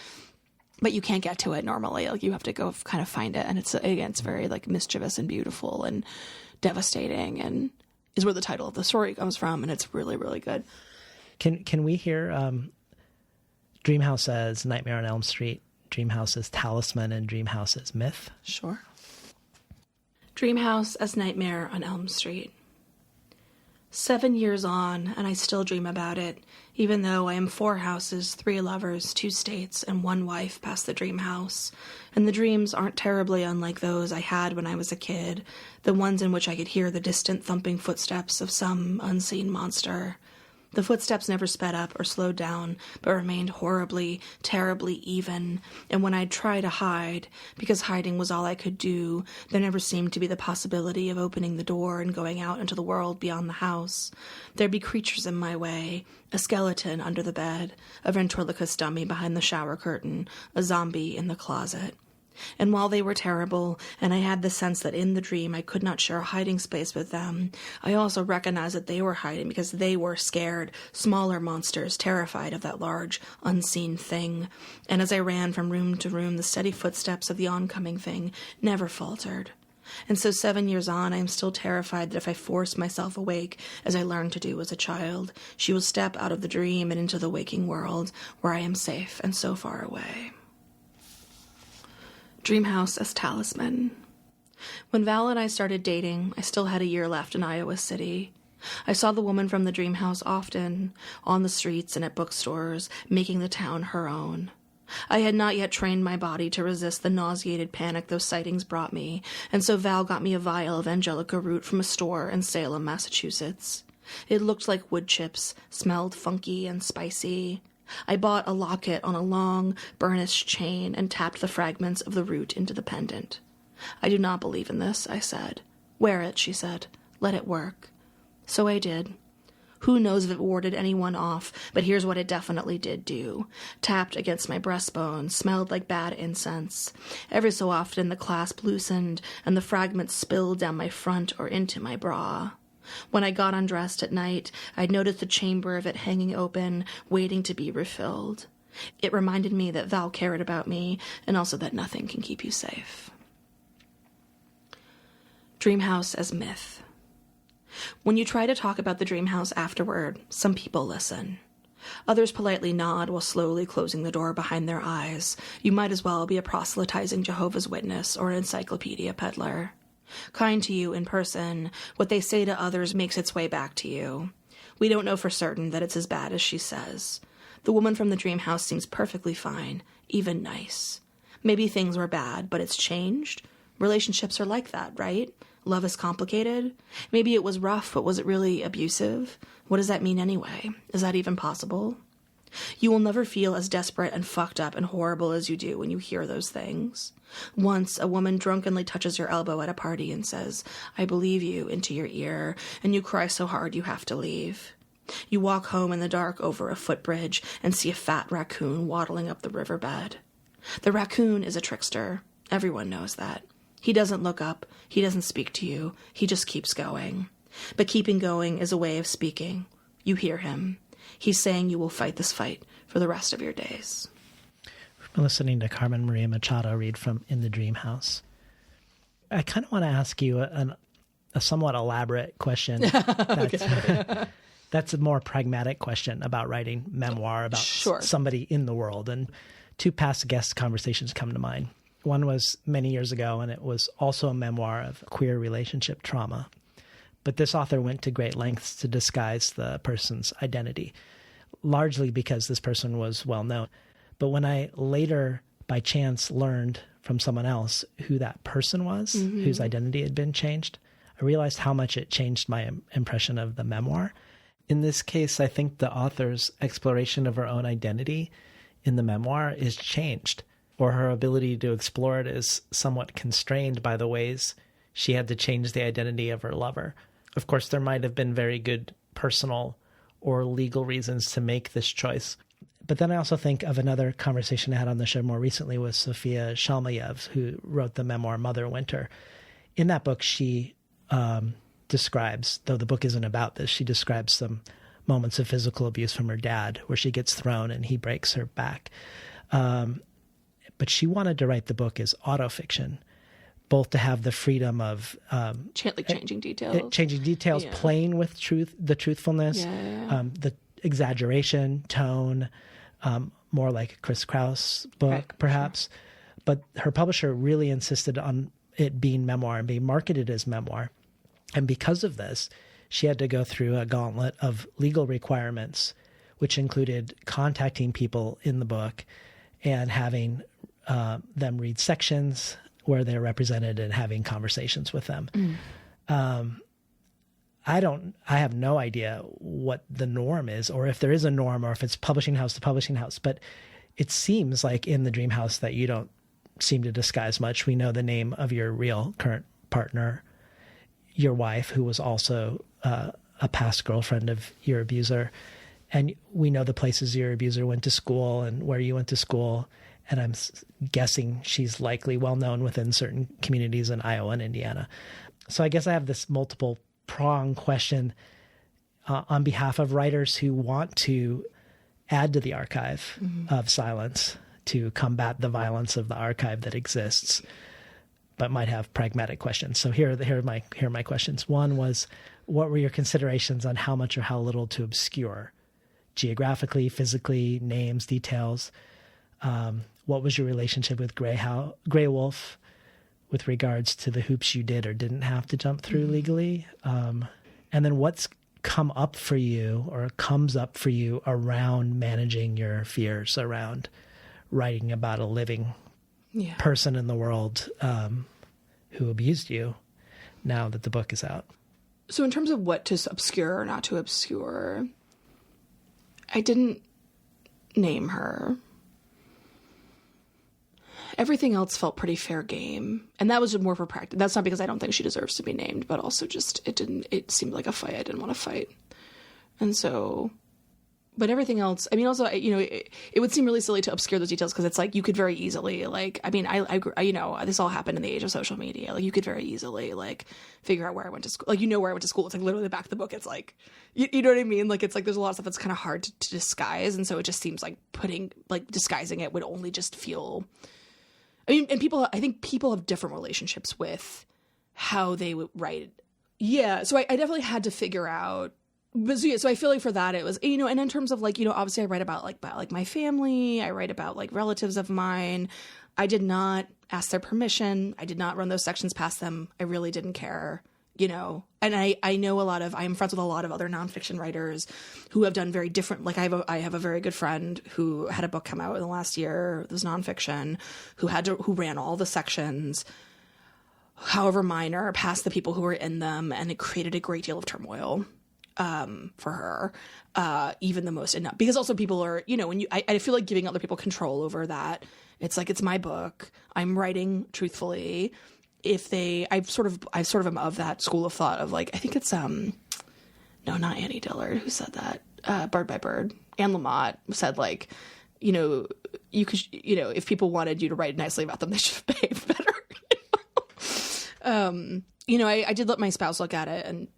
but you can't get to it normally. Like you have to go kind of find it. And it's very like mischievous and beautiful and devastating and is where the title of the story comes from. And it's really, really good. Can we hear Dreamhouse as Nightmare on Elm Street, Dreamhouse as Talisman, and Dreamhouse as Myth? Sure. Dreamhouse as Nightmare on Elm Street. 7 years on, and I still dream about it, even though I am 4 houses, 3 lovers, 2 states, and 1 wife past the dream house. And the dreams aren't terribly unlike those I had when I was a kid, the ones in which I could hear the distant thumping footsteps of some unseen monster. The footsteps never sped up or slowed down, but remained horribly, terribly even, and when I'd try to hide, because hiding was all I could do, there never seemed to be the possibility of opening the door and going out into the world beyond the house. There'd be creatures in my way, a skeleton under the bed, a ventriloquist dummy behind the shower curtain, a zombie in the closet. And while they were terrible, and I had the sense that in the dream I could not share a hiding space with them, I also recognized that they were hiding because they were scared, smaller monsters, terrified of that large, unseen thing. And as I ran from room to room, the steady footsteps of the oncoming thing never faltered. And so 7 years on, I am still terrified that if I force myself awake, as I learned to do as a child, she will step out of the dream and into the waking world, where I am safe and so far away. Dreamhouse as Talisman. When Val and I started dating, I still had a year left in Iowa City. I saw the woman from the dream house often, on the streets and at bookstores, making the town her own. I had not yet trained my body to resist the nauseated panic those sightings brought me, and so Val got me a vial of Angelica root from a store in Salem, Massachusetts. It looked like wood chips, smelled funky and spicy. I bought a locket on a long, burnished chain and tapped the fragments of the root into the pendant. I do not believe in this, I said. Wear it, she said. Let it work. So I did. Who knows if it warded anyone off, but here's what it definitely did do. Tapped against my breastbone, smelled like bad incense. Every so often the clasp loosened, and the fragments spilled down my front or into my bra. When I got undressed at night, I'd noticed the chamber of it hanging open, waiting to be refilled. It reminded me that Val cared about me, and also that nothing can keep you safe. Dreamhouse as Myth. When you try to talk about the dream house afterward, some people listen. Others politely nod while slowly closing the door behind their eyes. You might as well be a proselytizing Jehovah's Witness or an encyclopedia peddler. Kind to you in person, what they say to others makes its way back to you. We don't know for certain that it's as bad as she says. The woman from the dream house seems perfectly fine, even nice. Maybe things were bad, but it's changed. Relationships are like that, right? Love is complicated. Maybe it was rough, but was it really abusive? What does that mean anyway? Is that even possible? You will never feel as desperate and fucked up and horrible as you do when you hear those things. Once, a woman drunkenly touches your elbow at a party and says, "I believe you," into your ear, and you cry so hard you have to leave. You walk home in the dark over a footbridge and see a fat raccoon waddling up the riverbed. The raccoon is a trickster. Everyone knows that. He doesn't look up. He doesn't speak to you. He just keeps going. But keeping going is a way of speaking. You hear him. He's saying you will fight this fight for the rest of your days. We've been listening to Carmen Maria Machado read from In the Dream House. I kind of want to ask you a somewhat elaborate question. That's a more pragmatic question about writing memoir about somebody in the world. And 2 past guest conversations come to mind. One was many years ago, and it was also a memoir of queer relationship trauma. But this author went to great lengths to disguise the person's identity, largely because this person was well known. But when I later, by chance, learned from someone else who that person was, whose identity had been changed, I realized how much it changed my impression of the memoir. In this case, I think the author's exploration of her own identity in the memoir is changed, or her ability to explore it is somewhat constrained by the ways she had to change the identity of her lover. Of course, there might have been very good personal or legal reasons to make this choice. But then I also think of another conversation I had on the show more recently with Sofia Shalmayev, who wrote the memoir Mother Winter. In that book, she describes, though the book isn't about this, she describes some moments of physical abuse from her dad where she gets thrown and he breaks her back. But she wanted to write the book as autofiction, both to have the freedom of changing details, playing with the truthfulness, the exaggeration, tone, more like a Chris Kraus book, right, perhaps. Sure. But her publisher really insisted on it being memoir and being marketed as memoir. And because of this, she had to go through a gauntlet of legal requirements, which included contacting people in the book and having them read sections where they're represented and having conversations with them. I have no idea what the norm is, or if there is a norm, or if it's publishing house to publishing house. But it seems like in the Dream House that you don't seem to disguise much. We know the name of your real current partner, your wife, who was also a past girlfriend of your abuser. And we know the places your abuser went to school and where you went to school. And I'm guessing she's likely well known within certain communities in Iowa and Indiana. So I guess I have this multiple prong question on behalf of writers who want to add to the archive of silence to combat the violence of the archive that exists, but might have pragmatic questions. So here are my questions. One was, what were your considerations on how much or how little to obscure? Geographically, physically, names, details. What was your relationship with Grey Wolf with regards to the hoops you did or didn't have to jump through legally? And then what's come up for you or comes up for you around managing your fears around writing about a living person in the world who abused you now that the book is out? So in terms of what to obscure or not to obscure, I didn't name her. Everything else felt pretty fair game. And that was more for practice. That's not because I don't think she deserves to be named, but also just it seemed like a fight I didn't want to fight. And so, but everything else, I mean, also, it would seem really silly to obscure those details because it's like you could very easily, like, I mean, I this all happened in the age of social media. Like, you could very easily, like, figure out where I went to school. Like, where I went to school. It's like literally the back of the book. It's like, you know what I mean? Like, it's like there's a lot of stuff that's kind of hard to disguise. And so it just seems like disguising it would only just feel, I mean, and I think people have different relationships with how they would write. Yeah. So I definitely had to figure out. But so I feel like for that it was, and in terms of like, obviously I write about my family, I write about like relatives of mine. I did not ask their permission. I did not run those sections past them. I really didn't care, and I know I am friends with a lot of other nonfiction writers who have done very different, like I have a very good friend who had a book come out in the last year, this nonfiction, who ran all the sections, however minor, past the people who were in them, and it created a great deal of turmoil for her, even the most enough, because also people are, when I feel like giving other people control over that. It's like, it's my book. I'm writing truthfully. I sort of am of that school of thought of like, I think it's, no, not Annie Dillard who said that, Bird by Bird. Anne Lamott said like, you could, if people wanted you to write nicely about them, they should behave better. I did let my spouse look at it and,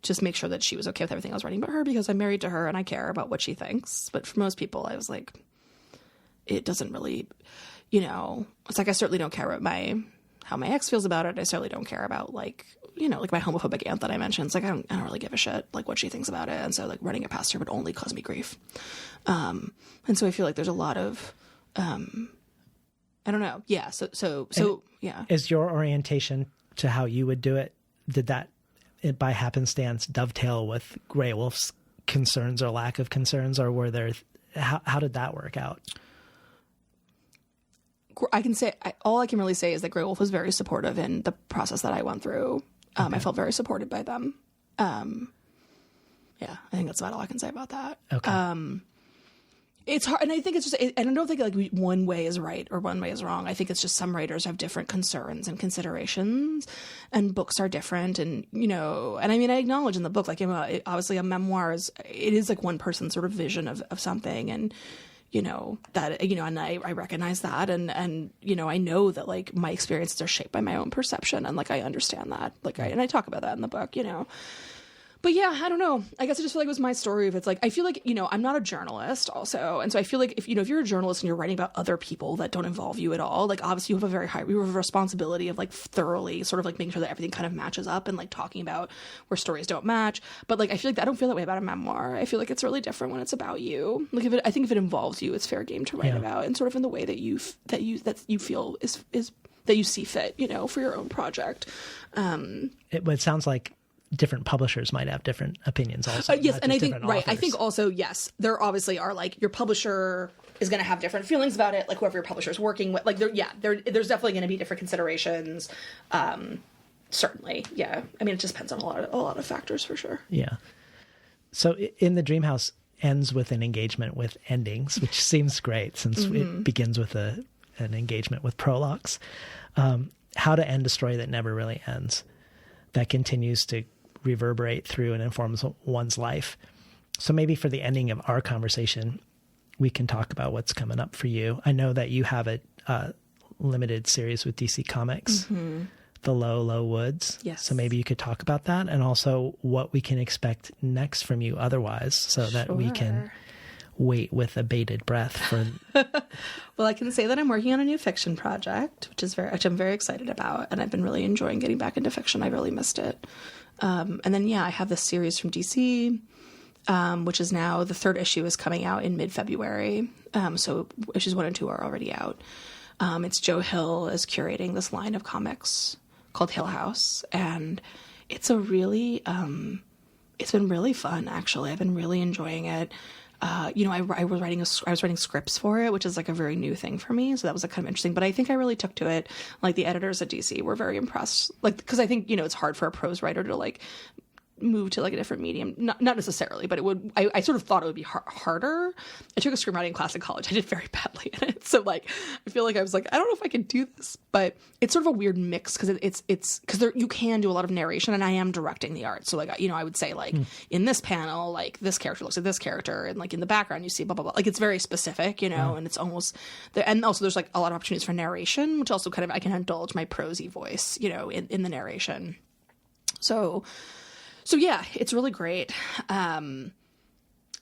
just make sure that she was okay with everything I was writing about her because I'm married to her and I care about what she thinks. But for most people, I was like, it doesn't really, it's like I certainly don't care about how my ex feels about it. I certainly don't care about like my homophobic aunt that I mentioned. It's like, I don't really give a shit like what she thinks about it. And so like running it past her would only cause me grief. And so I feel like there's a lot of, I don't know. Yeah. So yeah. Is your orientation to how you would do it, did that by happenstance dovetail with Grey Wolf's concerns or lack of concerns, or were there, how did that work out? All I can really say is that Grey Wolf was very supportive in the process that I went through. Okay. I felt very supported by them. Yeah, I think that's about all I can say about that. Okay. It's hard, and I think it's just, and I don't think like one way is right or one way is wrong. I think it's just some writers have different concerns and considerations, and books are different. And, you know, and I mean, I acknowledge in the book, like, obviously a memoir it is like one person's sort of vision of something. And, you know, that, you know, and I recognize that. And, you know, I know that like my experiences are shaped by my own perception. And like, I understand that, like, and I talk about that in the book, you know. But yeah, I don't know. I guess I just feel like it was my story. If it's like, I feel like, you know, I'm not a journalist also. And so I feel like if you're a journalist and you're writing about other people that don't involve you at all, like obviously you have a responsibility of like thoroughly sort of like making sure that everything kind of matches up and like talking about where stories don't match. But like, I feel like I don't feel that way about a memoir. I feel like it's really different when it's about you. Like I think if it involves you, it's fair game to write about, and sort of in the way that you feel is that you see fit, you know, for your own project. It sounds like different publishers might have different opinions also. Yes, and I think, right, authors. I think also, yes, there obviously are, like, your publisher is going to have different feelings about it, like whoever your publisher is working with. Like, there's definitely going to be different considerations. Certainly, yeah. I mean, it just depends on a lot of factors for sure. Yeah. So in The Dream House ends with an engagement with endings, which seems great since it begins with an engagement with prologues. How to end a story that never really ends, that continues to reverberate through and informs one's life. So maybe for the ending of our conversation, we can talk about what's coming up for you. I know that you have a limited series with DC Comics, The Low Woods. Yes. So maybe you could talk about that, and also what we can expect next from you otherwise, so that we can wait with a bated breath for... Well, I can say that I'm working on a new fiction project, which I'm very excited about, and I've been really enjoying getting back into fiction. I really missed it. And then, yeah, I have this series from DC, which is now, the third issue is coming out in mid-February. So issues 1 and 2 are already out. It's Joe Hill is curating this line of comics called Hill House, and it's a really, it's been really fun, actually. I've been really enjoying it. You know, I was writing scripts for it, which is like a very new thing for me. So that was like kind of interesting, but I think I really took to it. Like the editors at DC were very impressed. Like, cause I think, you know, it's hard for a prose writer to like move to like a different medium. Not necessarily, but I sort of thought it would be harder. I took a screenwriting class in college. I did very badly in it. So like, I feel like I was like, I don't know if I can do this, but it's sort of a weird mix. Cause it's cause you can do a lot of narration, and I am directing the art. So like, you know, I would say like in this panel, like this character looks like this character, and like in the background you see blah, blah, blah. Like it's very specific, you know, and it's almost there. And also there's like a lot of opportunities for narration, which also kind of, I can indulge my prosy voice, you know, in the narration. So yeah, it's really great. And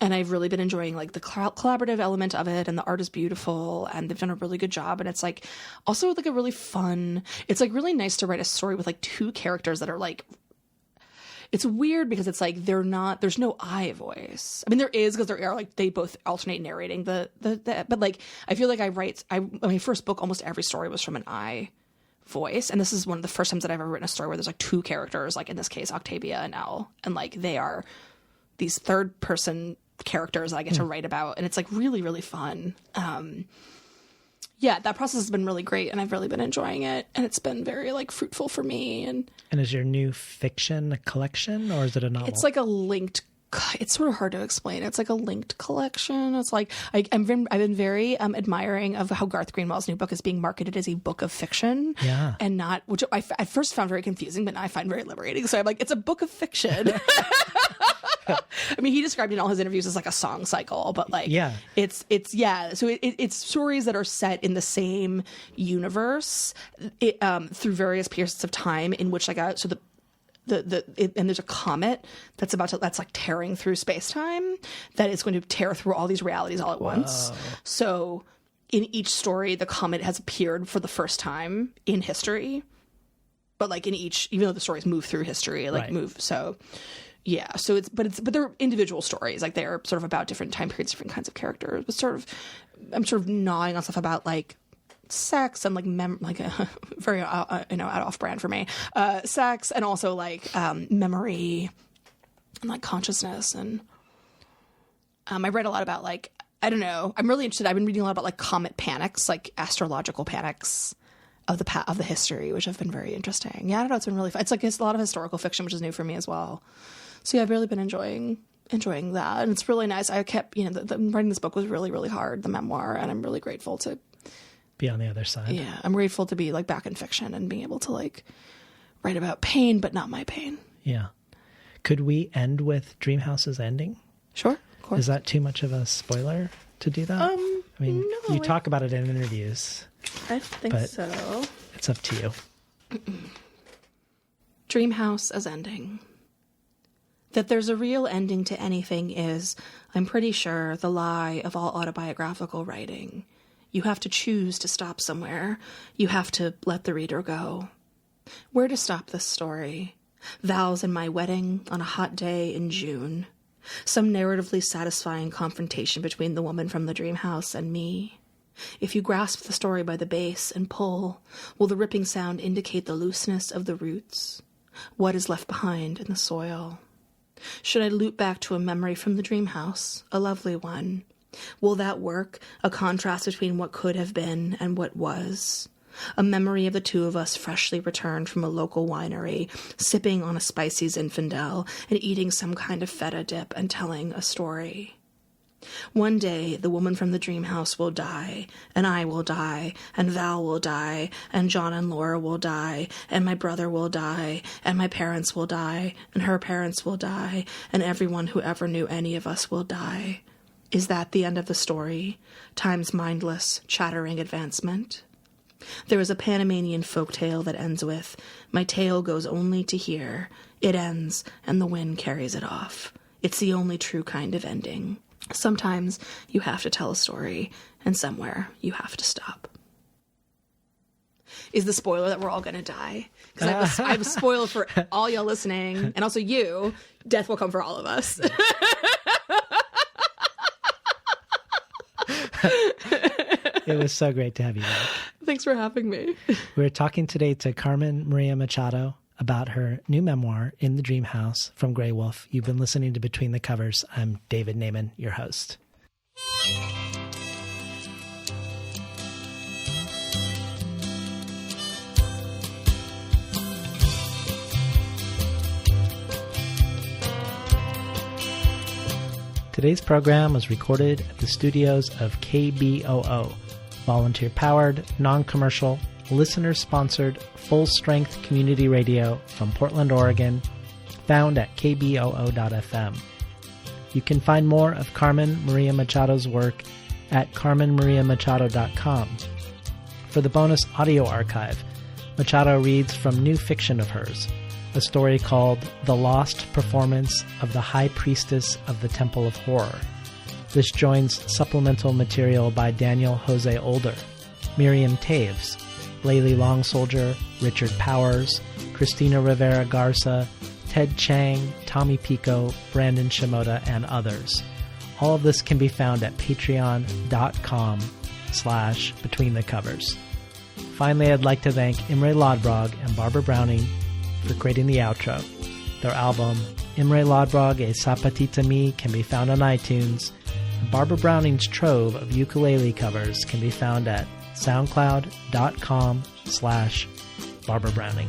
I've really been enjoying like the collaborative element of it, and the art is beautiful, and they've done a really good job. And it's like also like a really fun, it's like really nice to write a story with like two characters that are like, it's weird because it's like there's no I voice. I mean, there is, because there are like, they both alternate narrating the but like, I feel like my first book, almost every story was from an I voice, and this is one of the first times that I've ever written a story where there's like two characters, like in this case Octavia and Elle, and like they are these third person characters that I get to write about, and it's like really, really fun. Yeah, that process has been really great, and I've really been enjoying it, and it's been very like fruitful for me. And is your new fiction a collection, or is it a novel? It's like a linked, it's sort of hard to explain. It's like a linked collection. It's like I've been very admiring of how Garth Greenwell's new book is being marketed as a book of fiction, and not, which I at first found very confusing, but now I find very liberating. So I'm like, it's a book of fiction. I mean, he described in all his interviews as like a song cycle, but like, it's So it's stories that are set in the same universe, through various periods of time in which like and there's a comet that's like tearing through space-time, that is going to tear through all these realities all at once. So in each story, the comet has appeared for the first time in history, but like in each, even though the stories move through history, like so yeah. So but they're individual stories. Like they're sort of about different time periods, different kinds of characters, but I'm sort of gnawing on stuff about like sex and like very off brand for me, sex, and also like memory and like consciousness. And I read a lot about like, I don't know, I'm really interested. I've been reading a lot about like comet panics, like astrological panics of the history, which have been very interesting. Yeah, I don't know, it's been really fun. It's like, it's a lot of historical fiction, which is new for me as well. So yeah, I've really been enjoying enjoying that. And it's really nice. I kept, writing this book was really, really hard, the memoir, and I'm really grateful to be on the other side. Yeah, I'm grateful to be like back in fiction and being able to like write about pain, but not my pain. Yeah. Could we end with Dreamhouse's ending? Sure, of course. Is that too much of a spoiler to do that? I mean, no, you talk about it in interviews. I think so. It's up to you. Dreamhouse as ending. That there's a real ending to anything is, I'm pretty sure, the lie of all autobiographical writing. You have to choose to stop somewhere. You have to let the reader go. Where to stop this story? Vows and my wedding on a hot day in June. Some narratively satisfying confrontation between the woman from the dream house and me. If you grasp the story by the base and pull, will the ripping sound indicate the looseness of the roots? What is left behind in the soil? Should I loop back to a memory from the dream house, a lovely one? Will that work, a contrast between what could have been and what was? A memory of the two of us freshly returned from a local winery, sipping on a spicy Zinfandel and eating some kind of feta dip and telling a story. One day, the woman from the dream house will die, and I will die, and Val will die, and John and Laura will die, and my brother will die, and my parents will die, and her parents will die, and everyone who ever knew any of us will die. Is that the end of the story? Time's mindless, chattering advancement? There is a Panamanian folktale that ends with, my tale goes only to here. It ends, and the wind carries it off. It's the only true kind of ending. Sometimes you have to tell a story, and somewhere you have to stop. Is the spoiler that we're all going to die? Because I have spoiled for all y'all listening, and also you, death will come for all of us. It was so great to have you back. Thanks for having me. We're talking today to Carmen Maria Machado about her new memoir, In the Dream House, from Grey Wolf. You've been listening to Between the Covers. I'm David Naiman, your host. Today's program was recorded at the studios of KBOO, volunteer-powered, non-commercial, listener-sponsored, full-strength community radio from Portland, Oregon, found at kboo.fm. You can find more of Carmen Maria Machado's work at carmenmariamachado.com. For the bonus audio archive, Machado reads from new fiction of hers, a story called The Lost Performance of the High Priestess of the Temple of Horror. This joins supplemental material by Daniel Jose Older, Miriam Taves, Layli Longsoldier, Richard Powers, Christina Rivera Garza, Ted Chang, Tommy Pico, Brandon Shimoda, and others. All of this can be found at patreon.com/betweenthecovers. Finally, I'd like to thank Imre Lodbrog and Barbara Browning for creating the outro. Their album, Imre Lodbrog E Sapatita Mi, can be found on iTunes. And Barbara Browning's trove of ukulele covers can be found at soundcloud.com/Barbara Browning.